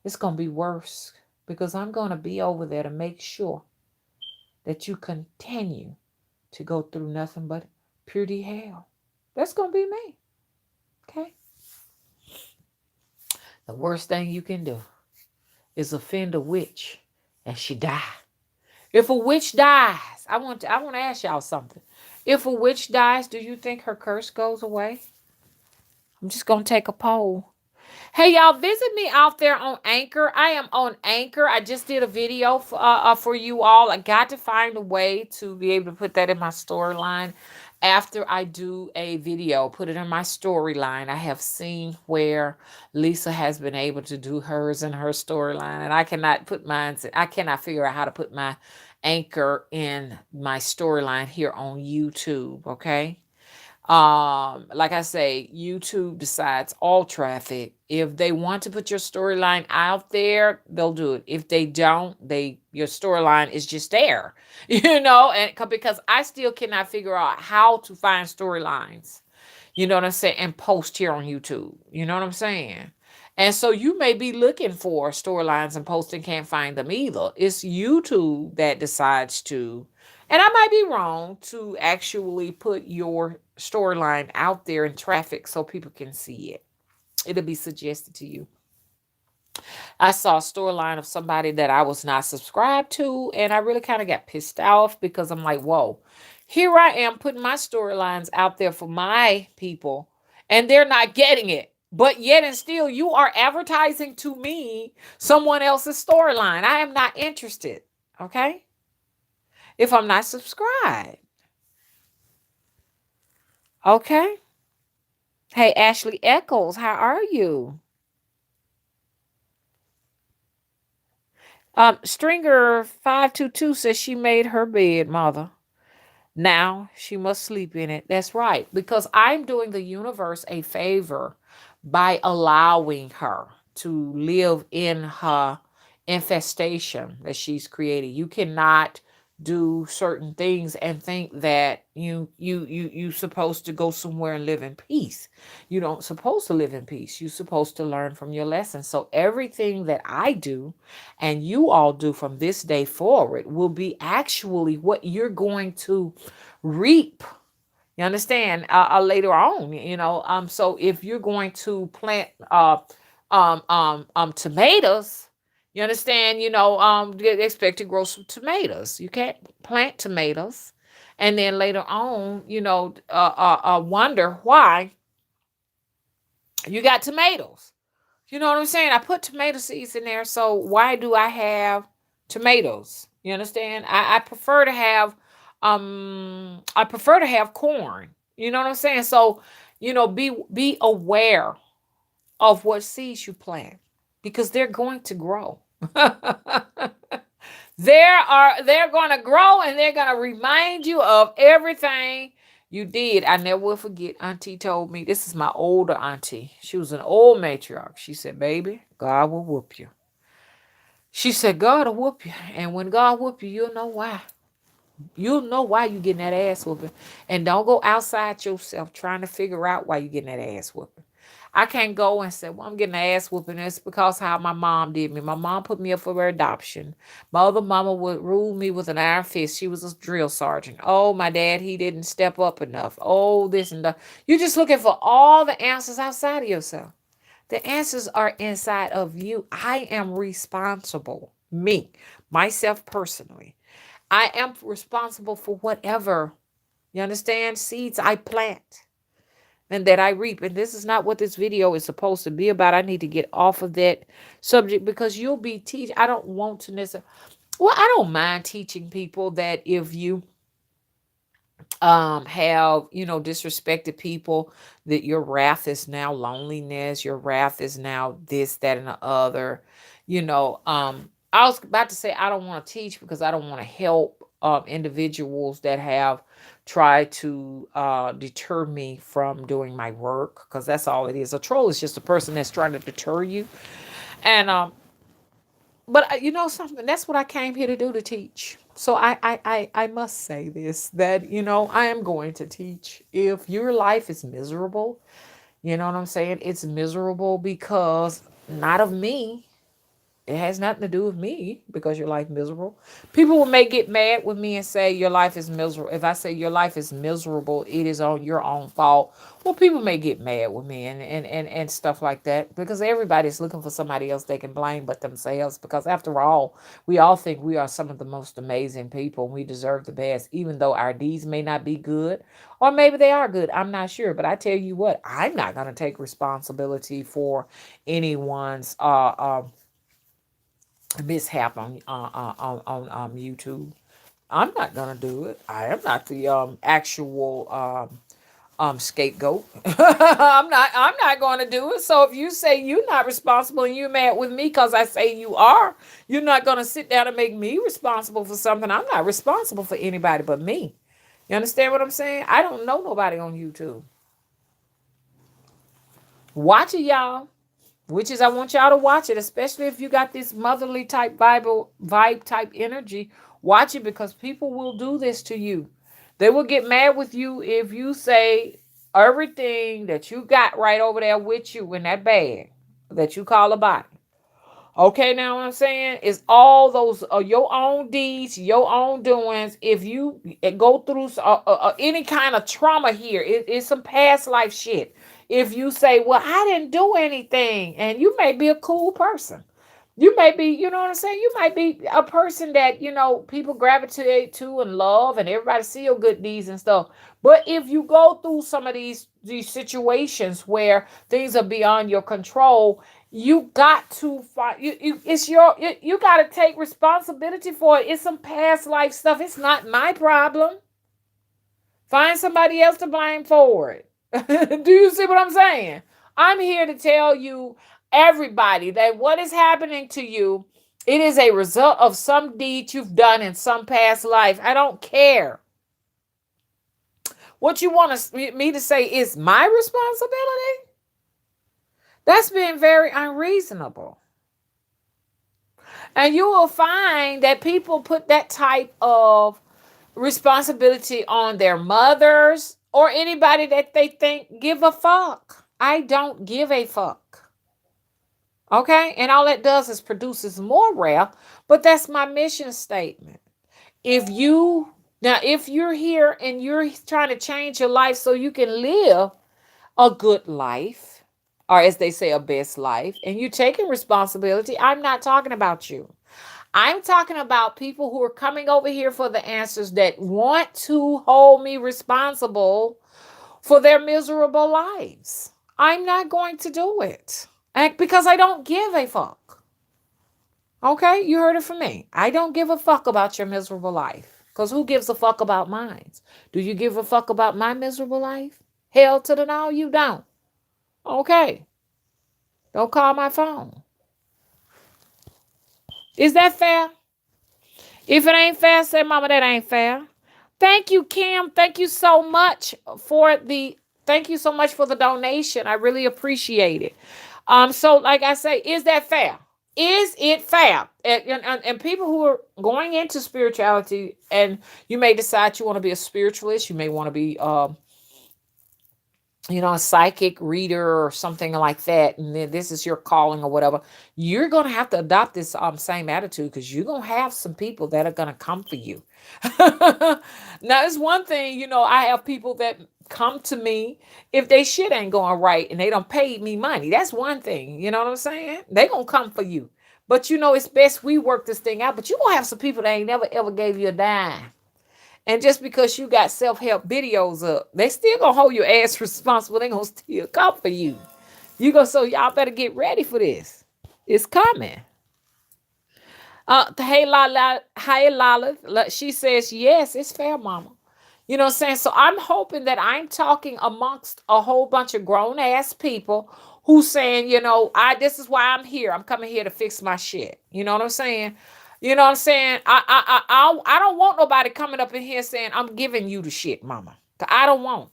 It's going to be worse because I'm going to be over there to make sure that you continue to go through nothing but purity hell. That's going to be me. Okay? The worst thing you can do is offend a witch and she die. If a witch dies, I want to ask y'all something. If a witch dies, do you think her curse goes away? I'm just going to take a poll. Hey, y'all, visit me out there on Anchor. I am on Anchor. I just did a video for you all. I got to find a way to be able to put that in my storyline after I do a video, put it in my storyline. I have seen where Lisa has been able to do hers in her storyline, and I cannot put mine. I cannot figure out how to put my Anchor in my storyline here on YouTube, okay? Like I say, YouTube decides all traffic. If they want to put your storyline out there, they'll do it. If they don't, your storyline is just there, and because I still cannot figure out how to find storylines, you know what I'm saying, and post here on YouTube. You know what I'm saying? And so you may be looking for storylines and posting, can't find them either. It's YouTube that decides to, and I might be wrong, to actually put your storyline out there in traffic so people can see it. It'll be suggested to you. I saw a storyline of somebody that I was not subscribed to, and I really kind of got pissed off because I'm like, whoa, here I am putting my storylines out there for my people, and they're not getting it. But yet and still, you are advertising to me someone else's storyline. I am not interested, okay? If I'm not subscribed. Okay? Hey, Ashley Eccles, how are you? Stringer 522 says she made her bed, mother. Now she must sleep in it. That's right. Because I'm doing the universe a favor by allowing her to live in her infestation that she's created. You cannot do certain things and think that you supposed to go somewhere and live in peace. You don't supposed to live in peace. You're supposed to learn from your lessons. So everything that I do and you all do from this day forward will be actually what you're going to reap. You understand? Later on, so if you're going to plant tomatoes, you understand, they expect to grow some tomatoes. You can't plant tomatoes and then later on, wonder why you got tomatoes. You know what I'm saying? I put tomato seeds in there, so why do I have tomatoes? You understand? I prefer to have corn. You know what I'm saying? So, be aware of what seeds you plant because they're going to grow. They're going to grow and they're going to remind you of everything you did. I never will forget. Auntie told me, this is my older auntie. She was an old matriarch. She said, baby, God will whoop you. She said, God will whoop you. And when God whoop you, you'll know why. You'll know why you getting that ass whooping. And don't go outside yourself trying to figure out why you getting that ass whooping. I can't go and say, well, I'm getting an ass whooping. It's because how my mom did me. My mom put me up for adoption. My other mama would rule me with an iron fist. She was a drill sergeant. Oh, my dad, he didn't step up enough. Oh, this and that. You're just looking for all the answers outside of yourself. The answers are inside of you. I am responsible. Me, myself personally. I am responsible for whatever, you understand, seeds I plant and that I reap. And this is not what this video is supposed to be about. I need to get off of that subject because you'll be teaching. I don't want to necessarily, well, I don't mind teaching people that if you have disrespected people, that your wrath is now loneliness, your wrath is now this, that, and the other. I was about to say I don't want to teach because I don't want to help individuals that have tried to deter me from doing my work, because that's all it is. A troll is just a person that's trying to deter you. And but you know something, that's what I came here to do, to teach. So I must say this, that I am going to teach. If your life is miserable, you know what I'm saying, it's miserable because not of me. It has nothing to do with me because your life miserable. People may get mad with me and say your life is miserable. If I say your life is miserable, it is on your own fault. Well, people may get mad with me and stuff like that because everybody's looking for somebody else they can blame but themselves. Because after all, we all think we are some of the most amazing people. We deserve the best, even though our deeds may not be good, or maybe they are good. I'm not sure. But I tell you what, I'm not going to take responsibility for anyone's mishap on YouTube. I'm not gonna do it. I am not the actual scapegoat. I'm not gonna do it. So if you say you're not responsible and you're mad with me because I say you are, you're not gonna sit down and make me responsible for something. I'm not responsible for anybody but me. You understand what I'm saying? I don't know nobody on YouTube. Watch it, y'all. Which is, I want y'all to watch it, especially if you got this motherly type Bible vibe type energy. Watch it, because people will do this to you. They will get mad with you if you say everything that you got right over there with you in that bag that you call a body. Okay, now what I'm saying is all those your own deeds, your own doings. If you go through any kind of trauma here, it's some past life shit. If you say, well, I didn't do anything, and you may be a cool person. You may be, you know what I'm saying? You might be a person that, people gravitate to and love, and everybody see your good deeds and stuff. But if you go through some of these situations where things are beyond your control, you got to find you got to take responsibility for it. It's some past life stuff. It's not my problem. Find somebody else to blame for it. Do you see what I'm saying? I'm here to tell you, everybody, that what is happening to you, it is a result of some deed you've done in some past life. I don't care. What you want me to say is my responsibility? That's being very unreasonable. And you will find that people put that type of responsibility on their mothers or anybody that they think give a fuck. I don't give a fuck. Okay? And all it does is produces more wrath, but that's my mission statement. If you Now if you're here and you're trying to change your life so you can live a good life, or as they say, a best life, and you're taking responsibility, I'm not talking about you. I'm talking about people who are coming over here for the answers that want to hold me responsible for their miserable lives. I'm not going to do it because I don't give a fuck. Okay, you heard it from me. I don't give a fuck about your miserable life because who gives a fuck about mine? Do you give a fuck about my miserable life? Hell to the no, you don't. Okay, don't call my phone. Is that fair? If it ain't fair, say, Mama, that ain't fair. Thank you, Kim. Thank you so much for the donation. I really appreciate it. So like I say, is that fair? Is it fair? And people who are going into spirituality, and you may decide you want to be a spiritualist, you may want to be a psychic reader or something like that, and then this is your calling or whatever, you're going to have to adopt this same attitude because you're going to have some people that are going to come for you. Now, it's one thing, I have people that come to me if they shit ain't going right and they don't pay me money. That's one thing. You know what I'm saying? They going to come for you. But it's best we work this thing out. But you going to have some people that ain't never ever gave you a dime. And just because you got self-help videos up, they still gonna hold your ass responsible. They gonna still come for you. So y'all better get ready for this. It's coming. Hey Lala, she says, yes, it's fair, mama. You know what I'm saying? So I'm hoping that I'm talking amongst a whole bunch of grown ass people who saying, this is why I'm here. I'm coming here to fix my shit. You know what I'm saying? You know what I'm saying? I don't want nobody coming up in here saying I'm giving you the shit, mama. I don't want.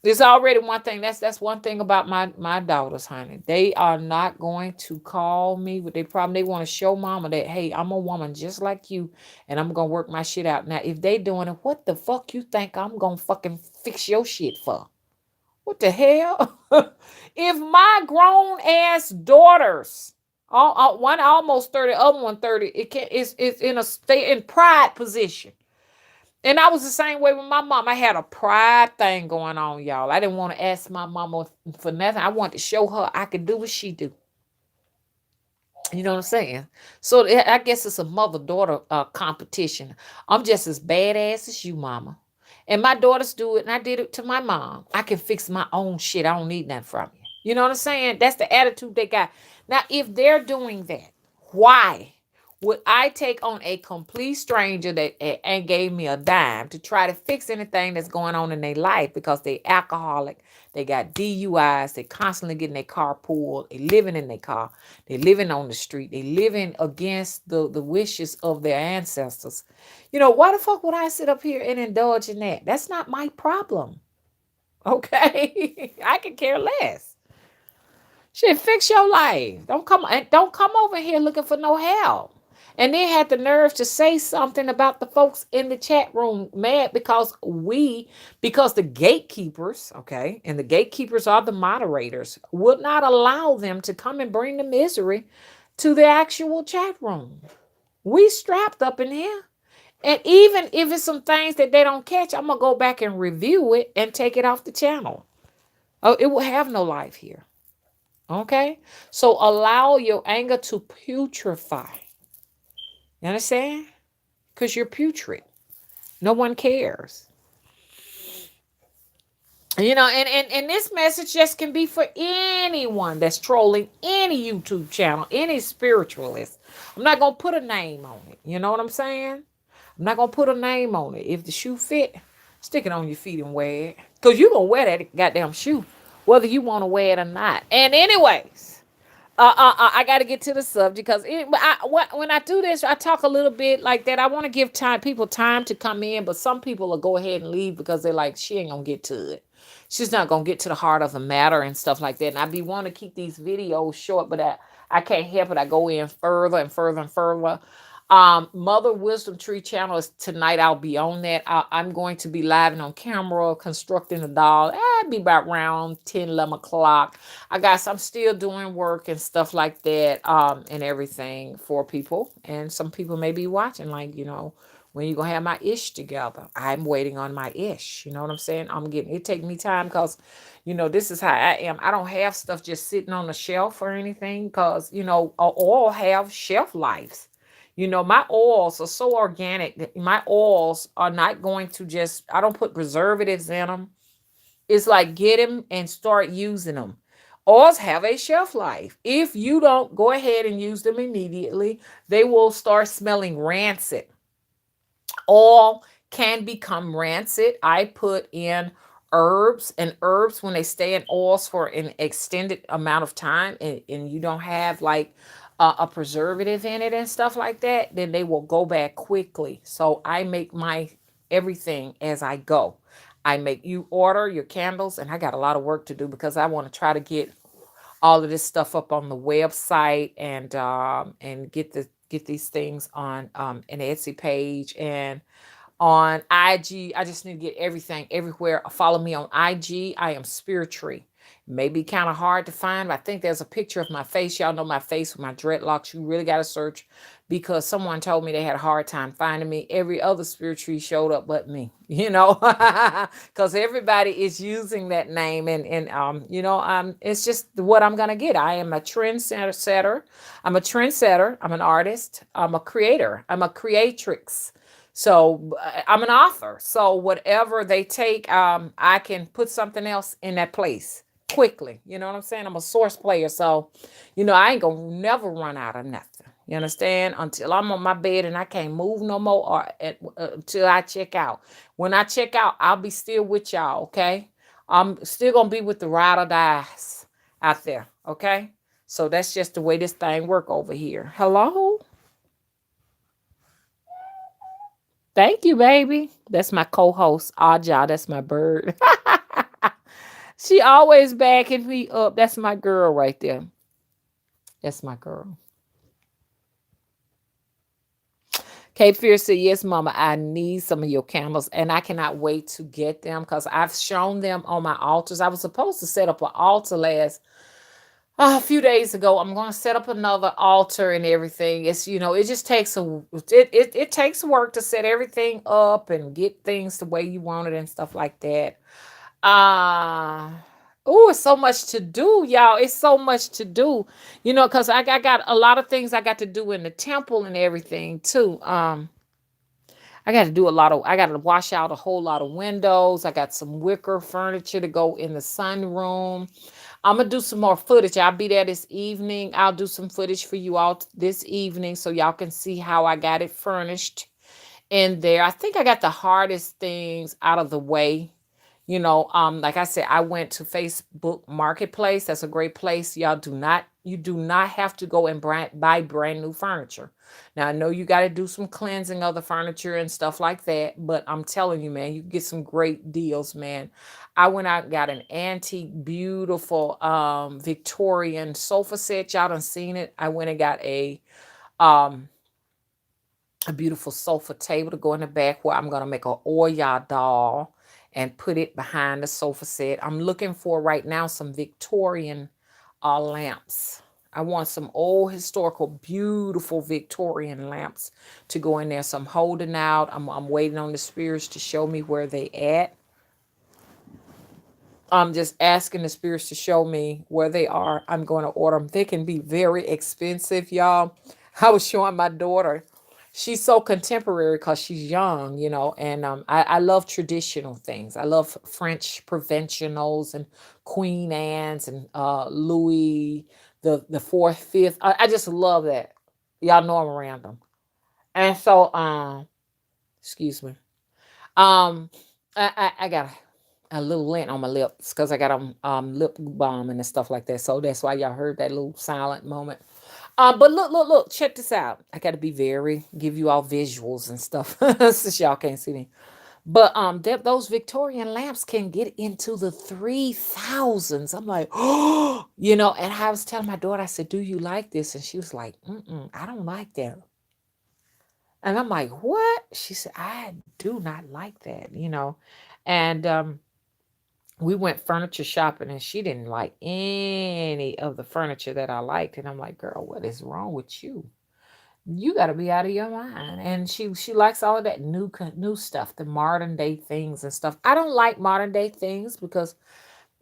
There's already one thing. That's one thing about my daughters, honey. They are not going to call me with their problem. They want to show mama that, hey, I'm a woman just like you, and I'm gonna work my shit out. Now, if they doing it, what the fuck you think I'm gonna fucking fix your shit for? What the hell? If my grown ass daughters, one almost 30, other one 30, it's in a stay in pride position. And I was the same way with my mom. I had a pride thing going on, y'all. I didn't want to ask my mama for nothing. I wanted to show her I could do what she do. You know what I'm saying? So I guess it's a mother-daughter competition. I'm just as badass as you, mama. And my daughters do it, and I did it to my mom. I can fix my own shit. I don't need nothing from you. You know what I'm saying? That's the attitude they got. Now, if they're doing that, why would I take on a complete stranger that and gave me a dime to try to fix anything that's going on in their life because they alcoholic, they got DUIs, they constantly getting their car pulled, they living in their car, they living on the street, they living against the wishes of their ancestors. Why the fuck would I sit up here and indulge in that? That's not my problem. Okay? I can care less. Shit, fix your life. Don't come over here looking for no help. And then had the nerve to say something about the folks in the chat room mad because the gatekeepers, okay, and the gatekeepers are the moderators, would not allow them to come and bring the misery to the actual chat room. We strapped up in here. And even if it's some things that they don't catch, I'm going to go back and review it and take it off the channel. Oh, it will have no life here. Okay? So allow your anger to putrefy. You understand? Because you're putrid. No one cares. And this message just can be for anyone that's trolling any YouTube channel, any spiritualist. I'm not going to put a name on it. You know what I'm saying? I'm not going to put a name on it. If the shoe fit, stick it on your feet and wear it. Because you're going to wear that goddamn shoe, whether you want to wear it or not. And anyways, I got to get to the subject because when I do this, I talk a little bit like that. I want to give people time to come in, but some people will go ahead and leave because they're like, she ain't going to get to it. she's not gonna get to the heart of the matter and stuff like that. And I be wanting to keep these videos short, but I can't help it. I go in further and further and further. Mother Wisdom Tree channel is tonight. I'll be on that. I'm going to be live and on camera constructing a doll. Be about around 10, 11 o'clock. I'm still doing work and stuff like that, and everything for people. And some people may be watching, like, when you gonna have my ish together. I'm waiting on my ish. You know what I'm saying? It take me time because, this is how I am. I don't have stuff just sitting on the shelf or anything because, all have shelf lives. My oils are so organic that my oils are not going to I don't put preservatives in them. It's like get them and start using them. Oils have a shelf life. If you don't go ahead and use them immediately, they will start smelling rancid. Oil can become rancid. I put in herbs, and herbs, when they stay in oils for an extended amount of time, and you don't have like a preservative in it and stuff like that, then they will go bad quickly. So I make my everything as I go. You order your candles, and I got a lot of work to do because I want to try to get all of this stuff up on the website, and get these things on an Etsy page and on IG. I just need to get everything everywhere. Follow me on IG. I am Spirit Tree. Maybe kind of hard to find, but I think there's a picture of my face. Y'all know my face with my dreadlocks. You really got to search because someone told me they had a hard time finding me. Every other Spirit Tree showed up but me, because everybody is using that name, and it's just what I'm gonna get. I am a trendsetter. I'm a trendsetter. I'm an artist. I'm a creator. I'm a creatrix. So I'm an author. So whatever they take, I can put something else in that place quickly. You know what I'm saying? I'm a source player. So, I ain't gonna never run out of nothing. You understand? Until I'm on my bed and I can't move no more, or until I check out. When I check out, I'll be still with y'all. Okay. I'm still gonna be with the ride or dies out there. Okay. So that's just the way this thing work over here. Hello. Thank you, baby. That's my co-host, Aja. That's my bird. She always backing me up. That's my girl right there. That's my girl. Kate Fierce said, yes, mama, I need some of your candles, and I cannot wait to get them because I've shown them on my altars. I was supposed to set up an altar a few days ago. I'm going to set up another altar and everything. It just takes it takes work to set everything up and get things the way you want it and stuff like that. Uh Oh, it's so much to do, y'all. It's so much to do, because I got a lot of things I got to do in the temple and everything too. I got to do I got to wash out a whole lot of windows. I got some wicker furniture to go in the sunroom. I'm gonna do some more footage. I'll be there this evening. I'll do some footage for you all this evening so y'all can see how I got it furnished in there. I think I got the hardest things out of the way. Like I said, I went to Facebook Marketplace. That's a great place. You do not have to go and buy brand new furniture. Now, I know you got to do some cleansing of the furniture and stuff like that, but I'm telling you, man, you get some great deals, man. I went out and got an antique, beautiful Victorian sofa set. Y'all done seen it. I went and got um, a beautiful sofa table to go in the back where I'm going to make an Oya doll and put it behind the sofa set. I'm looking for right now some Victorian lamps. I want some old historical, beautiful Victorian lamps to go in there. So I'm holding out. I'm waiting on the spirits to show me where they at. I'm just asking the spirits to show me where they are. I'm going to order them. They can be very expensive, y'all. I was showing my daughter. She's so contemporary because she's young, and I love traditional things. I love French provincials and Queen Anne's and Louis the fourth, fifth. I just love that. Y'all know I'm around them. And so, excuse me. Um, I got a little lint on my lips because I got lip balm and stuff like that. So that's why y'all heard that little silent moment. But look, check this out. I got to give you all visuals and stuff since y'all can't see me. But those Victorian lamps can get into the 3,000s. I'm like, oh, and I was telling my daughter, I said, "Do you like this?" And she was like, "Mm-mm, I don't like that." And I'm like, "What?" She said, "I do not like that." And we went furniture shopping, and she didn't like any of the furniture that I liked. And I'm like, "Girl, what is wrong with you? You got to be out of your mind." And she likes all of that new stuff, the modern day things and stuff. I don't like modern day things because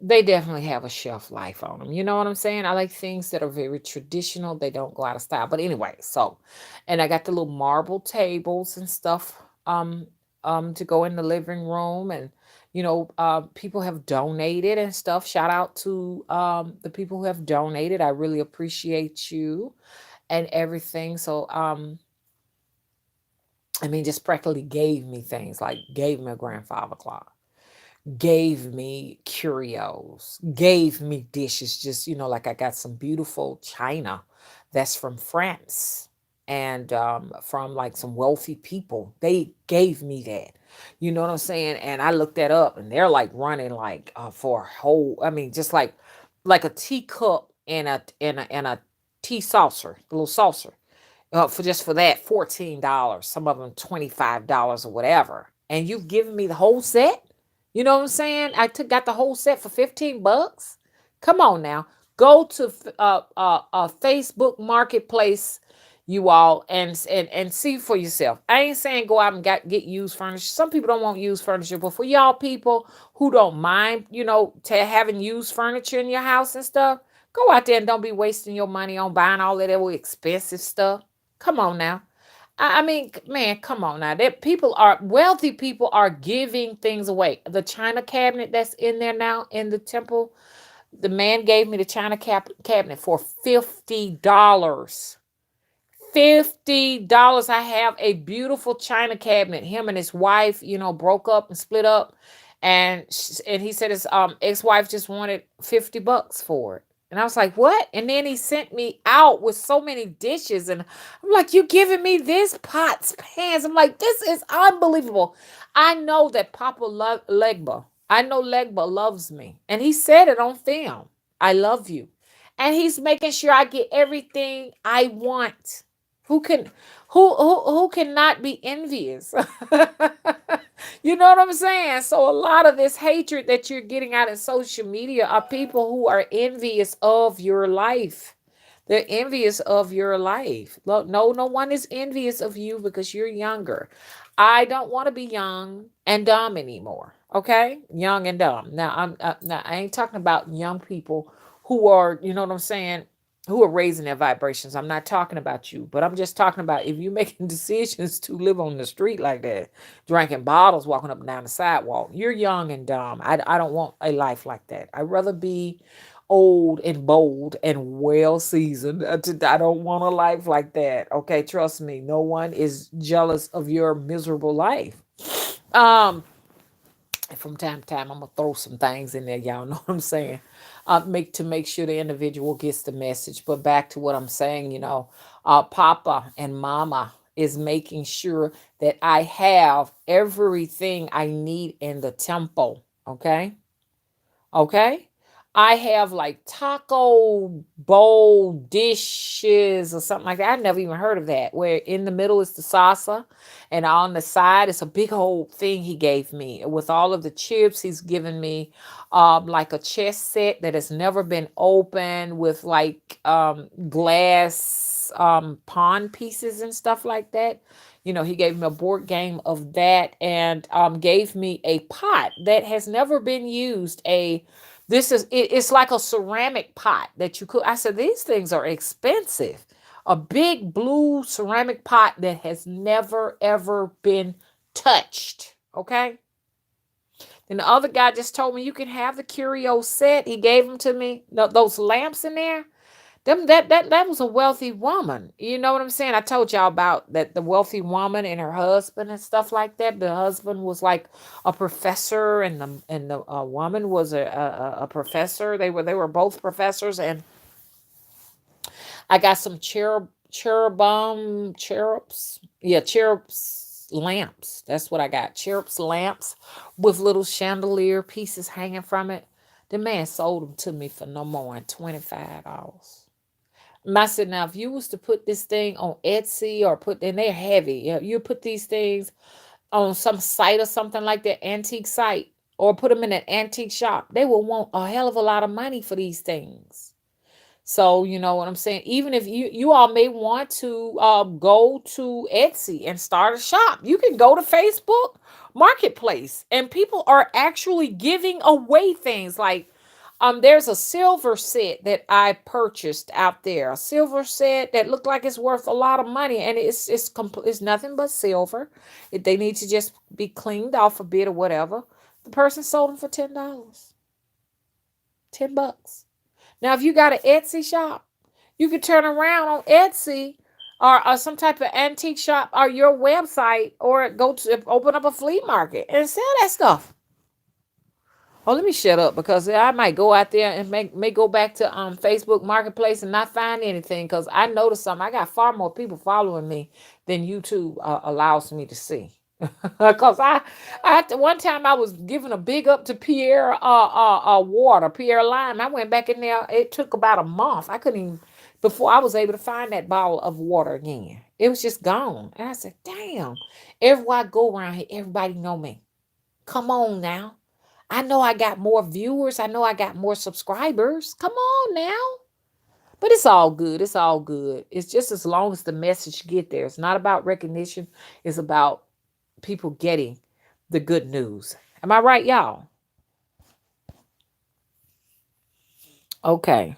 they definitely have a shelf life on them. You know what I'm saying? I like things that are very traditional. They don't go out of style. But anyway, and I got the little marble tables and stuff to go in the living room. And people have donated and stuff. Shout out to the people who have donated. I really appreciate you and everything. So I mean, just practically gave me things, like gave me a grandfather clock, gave me curios, gave me dishes. Just, like I got some beautiful china that's from France and from like some wealthy people. They gave me that. You know what I'm saying? And I looked that up, and they're like running like for a whole, I mean, just like a teacup and a tea saucer, a little saucer for that $14, some of them $25 or whatever, and you've given me the whole set. You know what I'm saying? Got the whole set for $15. Come on now, go to Facebook Marketplace, you all, and see for yourself. I ain't saying go out and get used furniture. Some people don't want used furniture, but for y'all people who don't mind, to having used furniture in your house and stuff, go out there and don't be wasting your money on buying all of that expensive stuff. Come on now. I mean, man, come on now. That wealthy people are giving things away. The china cabinet that's in there now in the temple, the man gave me the china cabinet for $50. $50. I have a beautiful china cabinet. Him and his wife, broke up and split up, and he said his ex-wife just wanted $50 for it. And I was like, "What?" And then he sent me out with so many dishes, and I'm like, "You giving me this pots, pans?" I'm like, "This is unbelievable." I know that Papa Legba. I know Legba loves me, and he said it on film. I love you, and he's making sure I get everything I want. Who can who cannot be envious? You know what I'm saying? So a lot of this hatred that you're getting out of social media are people who are envious of your life. They're envious of your life. Look, no one is envious of you because you're younger. I don't want to be young and dumb anymore. Okay, young and dumb. Now I ain't talking about young people who are, you know what I'm saying, who are raising their vibrations. I'm not talking about you, but I'm just talking about if you're making decisions to live on the street like that, drinking bottles, walking up and down the sidewalk. You're young and dumb. I don't want a life like that. I'd rather be old and bold and well seasoned. I don't want a life like that. Okay, trust me. No one is jealous of your miserable life. Um, from time to time, I'm gonna throw some things in there. Y'all know what I'm saying. Make sure the individual gets the message. But back to what I'm saying, Papa and Mama is making sure that I have everything I need in the temple. Okay. Okay. I have like taco bowl dishes or something like that. I've never even heard of that. Where in the middle is the salsa, and on the side it's a big old thing he gave me with all of the chips. He's given me like a chess set that has never been opened with like glass pawn pieces and stuff like that. He gave me a board game of that, and gave me a pot that has never been used. It's like a ceramic pot that you could. I said, these things are expensive. A big blue ceramic pot that has never ever been touched. Okay. Then the other guy just told me you can have the curio set. He gave them to me. Those lamps in there. That was a wealthy woman. You know what I'm saying? I told y'all about that, the wealthy woman and her husband and stuff like that. The husband was like a professor, and the woman was a professor. They were both professors, and I got some cherubs, yeah, cherubs. lamps. That's what I got. Cherubs lamps with little chandelier pieces hanging from it. The man sold them to me for no more than $25. I said, now if you was to put this thing on Etsy or put, and they're heavy, you put these things on some site or something like that, antique site, or put them in an antique shop, they will want a hell of a lot of money for these things. So you know what I'm saying. Even if you all may want to go to Etsy and start a shop, you can go to Facebook Marketplace, and people are actually giving away things like there's a silver set that I purchased out there, a silver set that looked like it's worth a lot of money, and it's nothing but silver. They need to just be cleaned off a bit or whatever. The person sold them for $10, $10. Now, if you got an Etsy shop, you can turn around on Etsy or some type of antique shop or your website, or go to open up a flea market and sell that stuff. Oh, let me shut up because I might go out there and may go back to Facebook Marketplace and not find anything, because I noticed something. I got far more people following me than YouTube allows me to see. Because I one time I was giving a big up to Pierre water, Pierre Lime. I went back in there. It took about a month. I couldn't even, before I was able to find that bottle of water again. It was just gone. And I said, damn. Everywhere I go around here, everybody know me. Come on now. I know I got more viewers. I know I got more subscribers. Come on now. But it's all good. It's all good. It's just as long as the message get there. It's not about recognition. It's about people getting the good news. Am I right, y'all? Okay.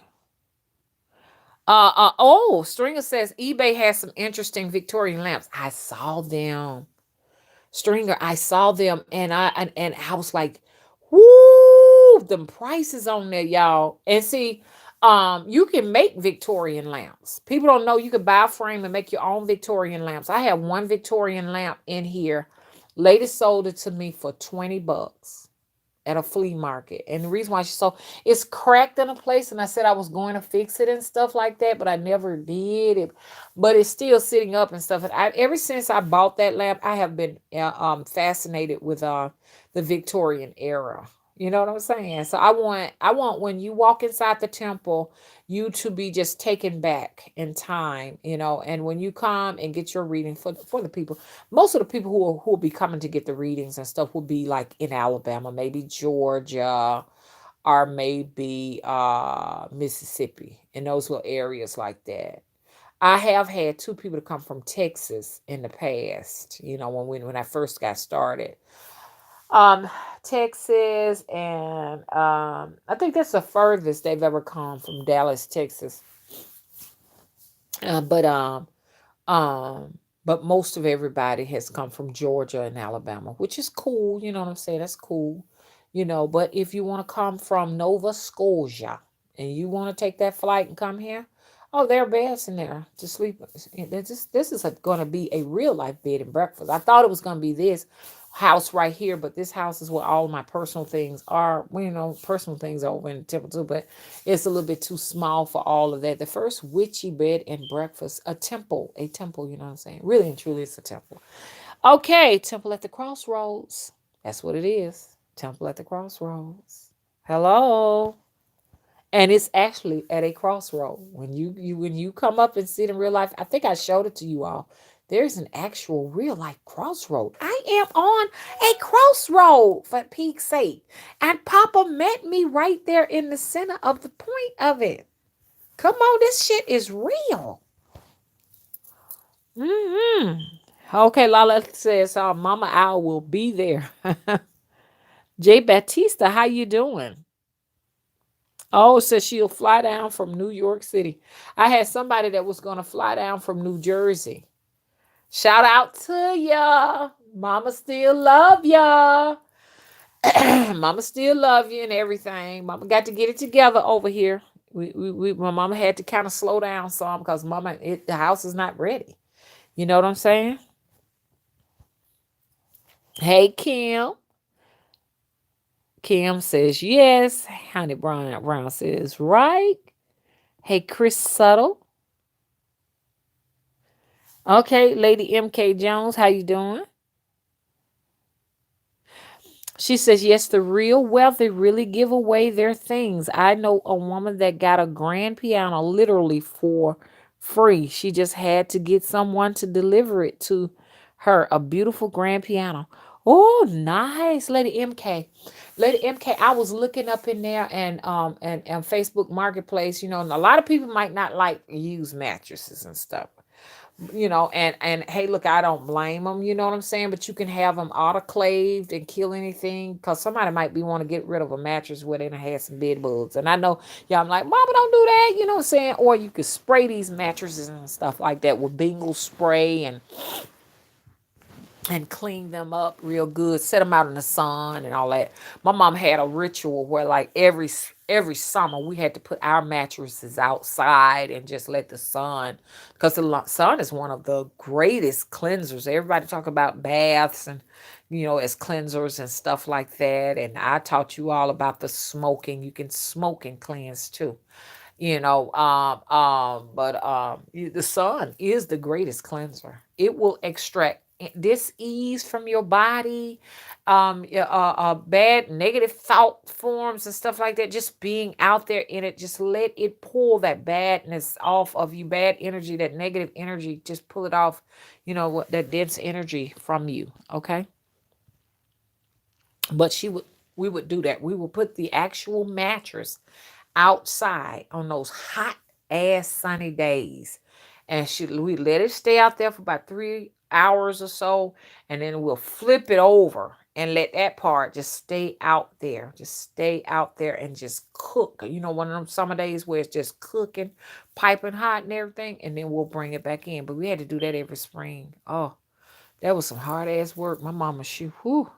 Stringer says eBay has some interesting Victorian lamps. I saw them. Stringer, I saw them, and I was like, whoo, them prices on there, y'all. And see, you can make Victorian lamps. People don't know you can buy a frame and make your own Victorian lamps. I have one Victorian lamp in here. Lady sold it to me for $20 at a flea market. And the reason why it's cracked in a place, and I said I was going to fix it and stuff like that, but I never did it. But it's still sitting up and stuff. And ever since I bought that lamp, I have been fascinated with the Victorian era. You know what I'm saying? So I want when you walk inside the temple, you to be just taken back in time, and when you come and get your reading for the people, most of the people who will be coming to get the readings and stuff will be like in Alabama, maybe Georgia, or maybe Mississippi, in those little areas like that. I have had two people to come from Texas in the past, when I first got started. Um, Texas, and I think that's the furthest they've ever come, from Dallas, Texas. But um, but most of everybody has come from Georgia and Alabama, which is cool. You know what I'm saying? That's cool. But if you want to come from Nova Scotia and you want to take that flight and come here, oh, there are beds in there to sleep. This is going to be a real life bed and breakfast. I thought it was going to be this house right here, but this house is where all my personal things are. Well, personal things are over in the temple too, but it's a little bit too small for all of that. The first witchy bed and breakfast, a temple, you know what I'm saying? Really and truly, it's a temple. Okay, temple at the crossroads. That's what it is. Temple at the crossroads. Hello. And it's actually at a crossroad. When you come up and see it in real life, I think I showed it to you all. There's an actual real life crossroad. I am on a crossroad, for peak's sake. And Papa met me right there in the center of the point of it. Come on, this shit is real. Okay, Lala says Mama Owl will be there. Jay Batista, how you doing? Oh, says she'll fly down from New York City. I had somebody that was going to fly down from New Jersey. Shout out to ya. Mama still love ya. Mama still love you and everything. Mama got to get it together over here. My mama had to kind of slow down some because the house is not ready. You know what I'm saying? Hey, Kim. Kim says yes. Honey Brown says right. Hey, Chris Subtle. Okay, Lady MK Jones, how you doing? She says, yes, the real wealthy really give away their things. I know a woman that got a grand piano literally for free. She just had to get someone to deliver it to her. A beautiful grand piano. Oh, nice, Lady MK. Lady MK, I was looking up in there and Facebook Marketplace, and a lot of people might not like used mattresses and stuff, and hey, look, I don't blame them, you know what I'm saying, but you can have them autoclaved and kill anything, because somebody might be want to get rid of a mattress where they done had some bed bugs. And I know y'all, I'm like, mama, don't do that, you know what I'm saying. Or you could spray these mattresses and stuff like that with Bingle spray and clean them up real good, set them out in the sun and all that. My mom had a ritual where, like, every summer we had to put our mattresses outside and just let the sun, because the sun is one of the greatest cleansers. Everybody talk about baths and, as cleansers and stuff like that. And I taught you all about the smoking. You can smoke and cleanse too. The sun is the greatest cleanser. It will extract dis-ease from your body, yeah, bad negative thought forms and stuff like that. Just being out there in it, just let it pull that badness off of you, bad energy, that negative energy, just pull it off, what that dense energy from you. Okay. But we would do that. We would put the actual mattress outside on those hot ass sunny days, and we let it stay out there for about 3 hours or so, and then we'll flip it over and let that part just stay out there, and just cook. One of them summer days where it's just cooking, piping hot and everything, and then we'll bring it back in. But we had to do that every spring. Oh, that was some hard ass work. My mama, whew,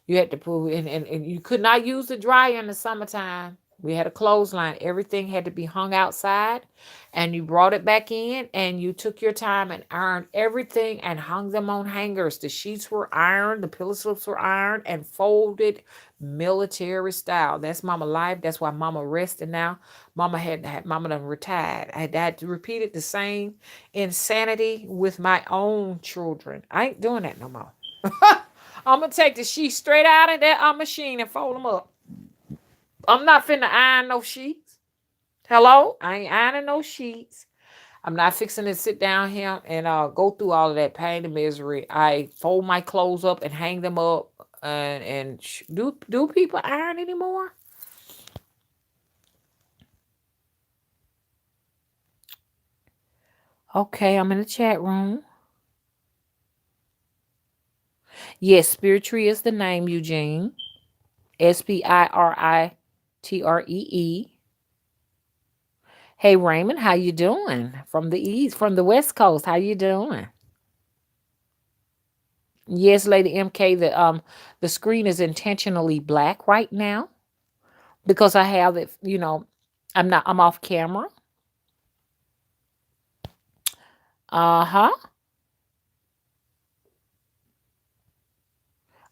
you had to put and you could not use the dryer in the summertime. We had a clothesline. Everything had to be hung outside, and you brought it back in, and you took your time and ironed everything and hung them on hangers. The sheets were ironed, the pillow slips were ironed and folded military style. That's mama life. That's why mama rested now. Mama done retired. I had to repeat it, the same insanity with my own children. I ain't doing that no more. I'm gonna take the sheets straight out of that machine and fold them up. I'm not finna iron no sheets. Hello? I ain't ironing no sheets. I'm not fixing to sit down here and go through all of that pain and misery. I fold my clothes up and hang them up. Do people iron anymore? Okay, I'm in the chat room. Yes, Spiritry is the name, Eugene. Spiritree. Hey Raymond, how you doing? From the east, from the west coast, how you doing? Yes, Lady MK, the screen is intentionally black right now because I have it, I'm off camera. Uh-huh.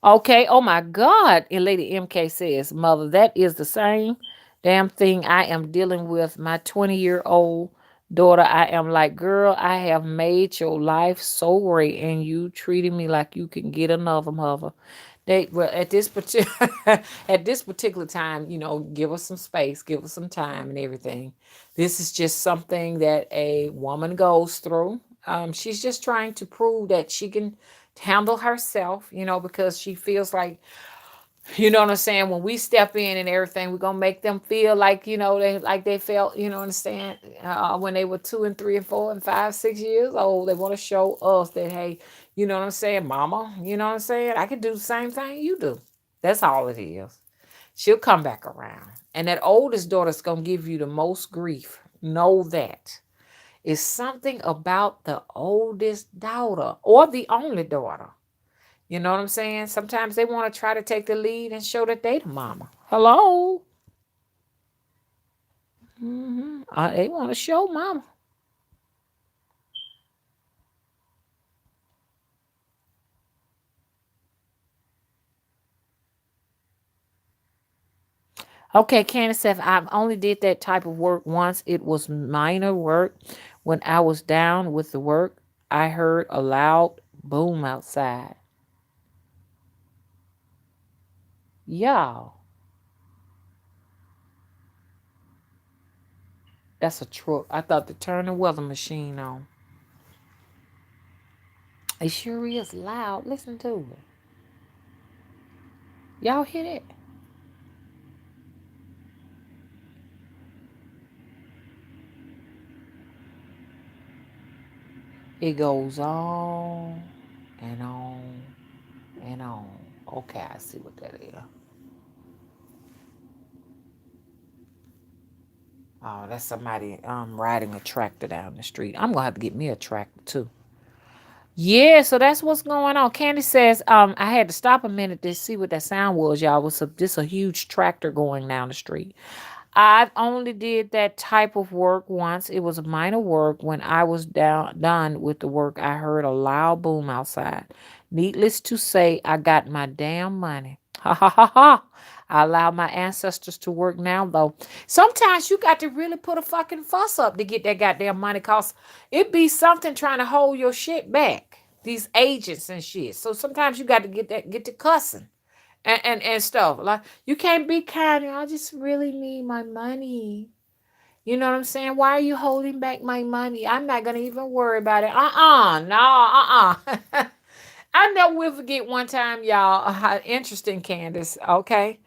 Okay. Oh my God. And Lady MK says, Mother, that is the same damn thing I am dealing with. My 20-year-old daughter, I am like, girl, I have made your life so great, and you treating me like you can get another, mother. At this particular at this particular time, give us some space, give us some time and everything. This is just something that a woman goes through. She's just trying to prove that she can handle herself, because she feels like, you know what I'm saying, when we step in and everything, we're gonna make them feel like, they felt, understand, when they were 2 and 3 and 4 and 5, 6 years old. They want to show us that, hey, you know what I'm saying, mama, you know what I'm saying, I can do the same thing you do. That's all it is. She'll come back around. And that oldest daughter's gonna give you the most grief. Know that. It's something about the oldest daughter or the only daughter. You know what I'm saying? Sometimes they want to try to take the lead and show that they the mama. Hello? They want to show mama. Okay, Candace said, I only did that type of work once. It was minor work. When I was down with the work, I heard a loud boom outside. Y'all, that's a truck. I thought to turn the weather machine on. It sure is loud. Listen to it. Y'all hear that? It goes on and on and on. Okay, I see what that is. Oh, that's somebody riding a tractor down the street. I'm gonna have to get me a tractor too. Yeah, so that's what's going on. Candy says, I had to stop a minute to see what that sound was, y'all. Was just a huge tractor going down the street. I've only did that type of work once. It was a minor work. When I was done with the work, I heard a loud boom outside. Needless to say, I got my damn money. Ha ha ha ha. I allow my ancestors to work now, though. Sometimes you got to really put a fucking fuss up to get that goddamn money, cause it be something trying to hold your shit back. These agents and shit. So sometimes you got to get to cussing and stuff. Like you can't be kind. I just really need my money. You know what I'm saying? Why are you holding back my money? I'm not gonna even worry about it. No, I never will forget one time, y'all. Interesting, Candace. Okay,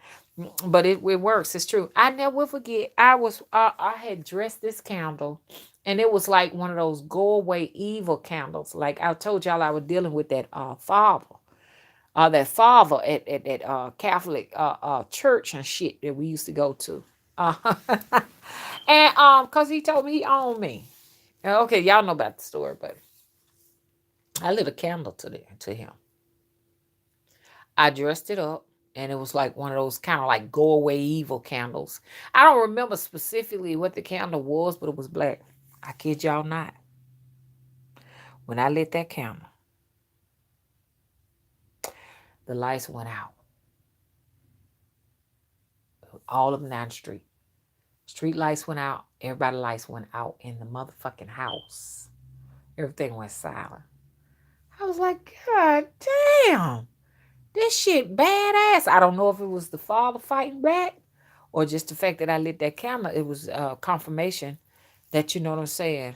but it works. It's true. I never will forget. I had dressed this candle, and it was like one of those go away evil candles. Like I told y'all, I was dealing with that father at that Catholic church and shit that we used to go to. Uh, and cause he told me he owned me. Okay, y'all know about the story, but I lit a candle to him. I dressed it up, and it was like one of those kind of like go away evil candles. I don't remember specifically what the candle was, but it was black. I kid y'all not. When I lit that candle, the lights went out. All of them down the street. Street lights went out. Everybody lights went out in the motherfucking house. Everything went silent. I was like, God damn, this shit badass. I don't know if it was the father fighting back or just the fact that I lit that candle. It was confirmation that, you know what I'm saying,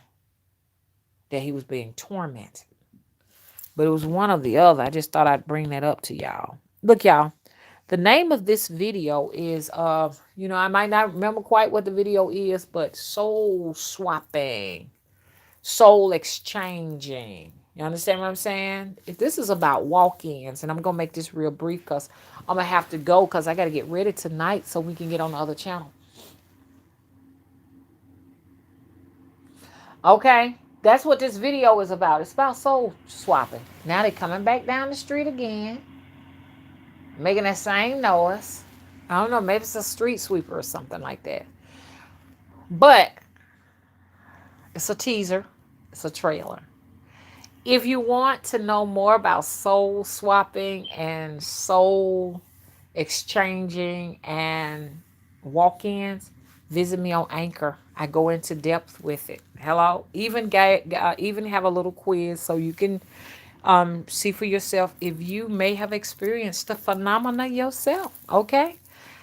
that he was being tormented. But it was one or the other. I just thought I'd bring that up to y'all. Look, y'all. The name of this video is, I might not remember quite what the video is, but soul swapping, soul exchanging. You understand what I'm saying? If this is about walk-ins, and I'm going to make this real brief because I'm going to have to go because I got to get ready tonight so we can get on the other channel. Okay? That's what this video is about. It's about soul swapping. Now they're coming back down the street again, making that same noise. I don't know, maybe it's a street sweeper or something like that. But it's a teaser. It's a trailer. If you want to know more about soul swapping and soul exchanging and walk-ins, visit me on Anchor. I go into depth with it. Hello, even have a little quiz so you can see for yourself if you may have experienced the phenomena yourself. Okay,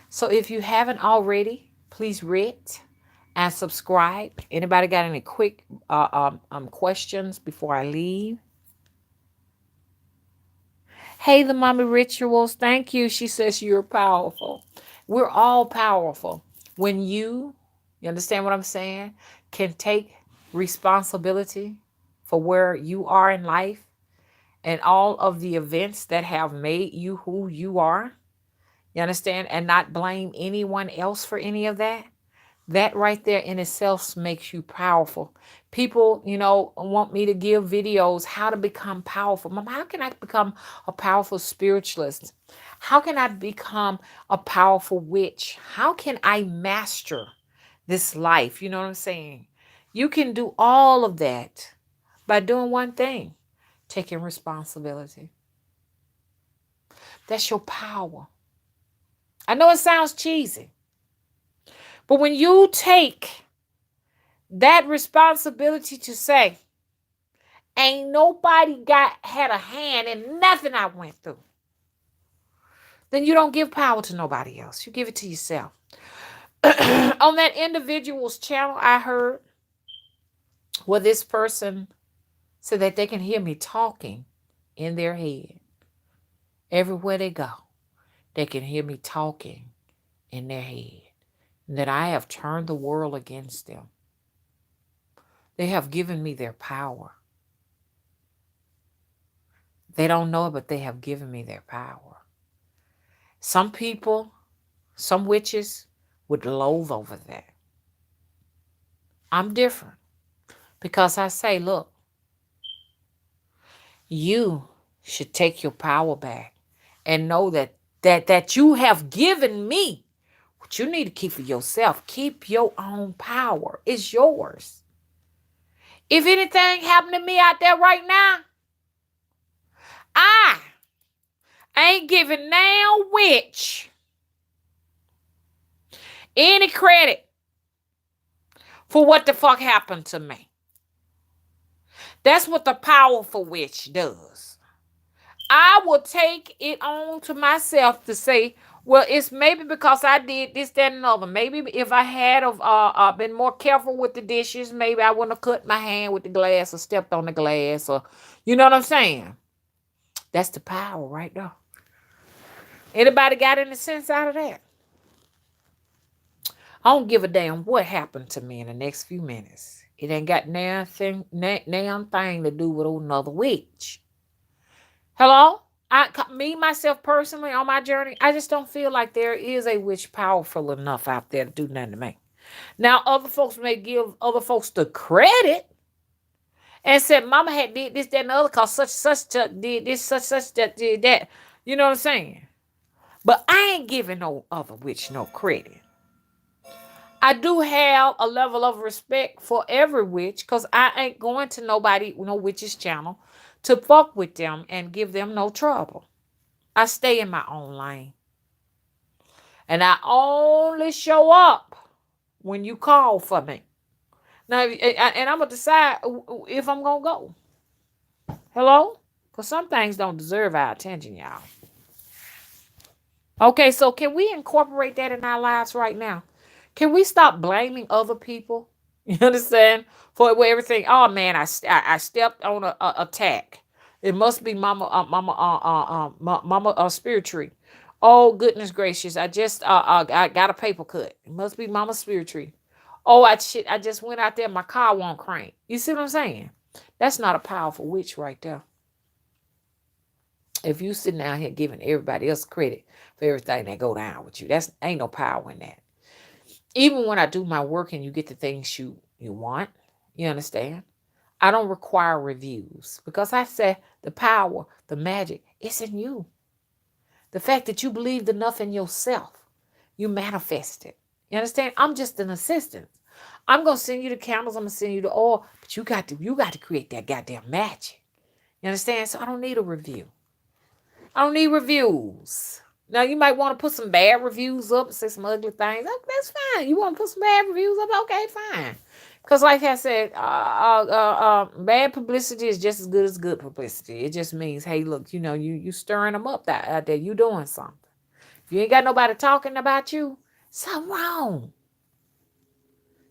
so if you haven't already, please rate and subscribe. Anybody got any quick questions before I leave? Hey, the mommy rituals. Thank you. She says you're powerful. We're all powerful. When you understand what I'm saying, can take responsibility for where you are in life and all of the events that have made you who you are. You understand? And not blame anyone else for any of that. That right there in itself makes you powerful. People, want me to give videos how to become powerful. Mom, how can I become a powerful spiritualist? How can I become a powerful witch? How can I master this life? You know what I'm saying? You can do all of that by doing one thing, taking responsibility. That's your power. I know it sounds cheesy, but when you take that responsibility to say, ain't nobody had a hand in nothing I went through. then you don't give power to nobody else. You give it to yourself. On that individual's channel, I heard where this person said that they can hear me talking in their head. Everywhere they go, they can hear me talking in their head. And that I have turned the world against them. They have given me their power. They don't know it, but they have given me their power. Some people, some witches would loathe over that. I'm different because I say, look, you should take your power back and know that you have given me what you need to keep for yourself. Keep your own power. It's yours. If anything happened to me out there right now, I ain't giving now witch any credit for what the fuck happened to me. That's what the powerful witch does. I will take it on to myself to say, well, it's maybe because I did this, that, and another. Maybe if I had been more careful with the dishes, maybe I wouldn't have cut my hand with the glass or stepped on the glass, or you know what I'm saying? That's the power right there. Anybody got any sense out of that? I don't give a damn what happened to me in the next few minutes. It ain't got damn thing to do with another witch. Hello? Myself personally, on my journey, I just don't feel like there is a witch powerful enough out there to do nothing to me. Now, other folks may give other folks the credit and said, Mama had did this, that, and the other, because such did this, such that did that. You know what I'm saying? But I ain't giving no other witch no credit. I do have a level of respect for every witch, because I ain't going to no witch's channel to fuck with them and give them no trouble. I stay in my own lane. And I only show up when you call for me. Now, and I'm going to decide if I'm going to go. Hello? Because some things don't deserve our attention, y'all. Okay, so can we incorporate that in our lives right now? Can we stop blaming other people? You understand? For everything. Oh man, I stepped on a attack. It must be Mama Spirit Tree. Oh goodness gracious! I just I got a paper cut. It must be Mama Spirit Tree. Oh I just went out there. My car won't crank. You see what I'm saying? That's not a powerful witch right there. If you sitting down here giving everybody else credit for everything that go down with you, that's ain't no power in that. Even when I do my work and you get the things you want, you understand? I don't require reviews, because I say the power, the magic, it's in you. The fact that you believed enough in yourself, you manifest it. You understand? I'm just an assistant. I'm gonna send you the candles, I'm gonna send you the oil, but you got to create that goddamn magic. You understand? So I don't need a review. I don't need reviews. Now, you might want to put some bad reviews up and say some ugly things. That's fine. You want to put some bad reviews up? Okay, fine. Because like I said, bad publicity is just as good as good publicity. It just means, hey, look, you stirring them up out there. You doing something. If you ain't got nobody talking about you, something wrong.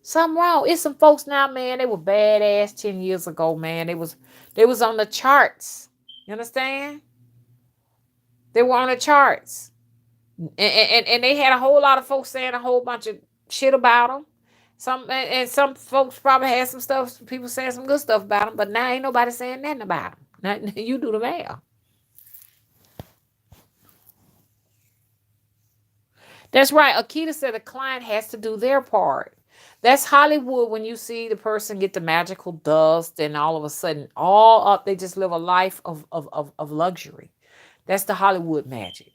Something wrong. It's some folks now, man, they were badass 10 years ago, man. They was on the charts. You understand? They were on the charts. And they had a whole lot of folks saying a whole bunch of shit about them. Some folks probably had some stuff, people saying some good stuff about them, but now ain't nobody saying nothing about them. Now, you do the math. That's right. Akita said the client has to do their part. That's Hollywood when you see the person get the magical dust and all of a sudden all up, they just live a life of luxury. That's the Hollywood magic.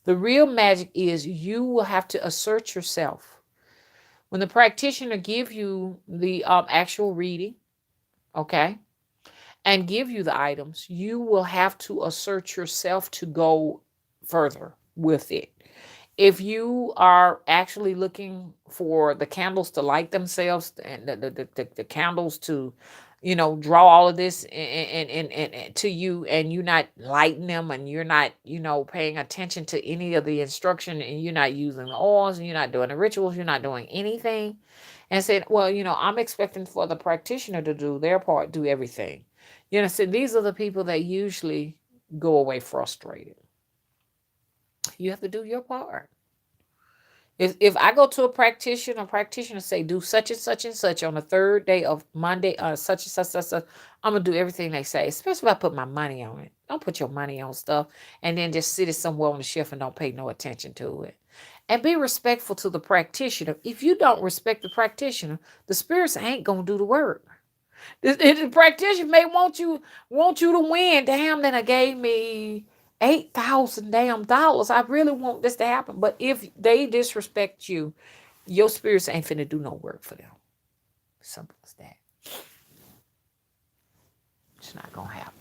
The real magic is you will have to assert yourself. When the practitioner give you the actual reading, okay, and give you the items, you will have to assert yourself to go further with it. If you are actually looking for the candles to light themselves and the candles to, draw all of this and to you, and you're not lighting them, and you're not, paying attention to any of the instruction, and you're not using the oils, and you're not doing the rituals, you're not doing anything, and said, well, I'm expecting for the practitioner to do their part, do everything. So these are the people that usually go away frustrated. You have to do your part. If I go to a practitioner say do such and such on the third day of Monday, such and such, I'm gonna do everything they say, especially if I put my money on it. Don't put your money on stuff and then just sit it somewhere on the shelf and don't pay no attention to it. And be respectful to the practitioner. If you don't respect the practitioner, the spirits ain't gonna do the work. The practitioner may want you to win. Damn, then I gave me $8,000 damn dollars. I really want this to happen. But if they disrespect you, your spirits ain't finna do no work for them. Simple as that. It's not gonna happen.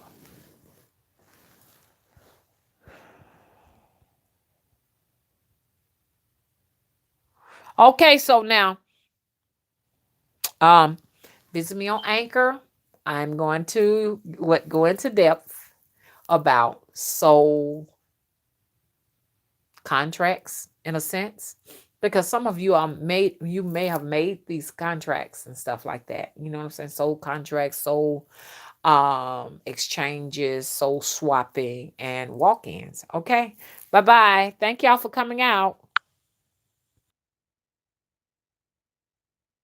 Okay, so now, um, visit me on Anchor. I'm going to go into depth about soul contracts in a sense, because some of you may have made these contracts and stuff like that. You know what I'm saying? Soul contracts, soul exchanges, soul swapping, and walk-ins. Okay, bye bye. Thank y'all for coming out.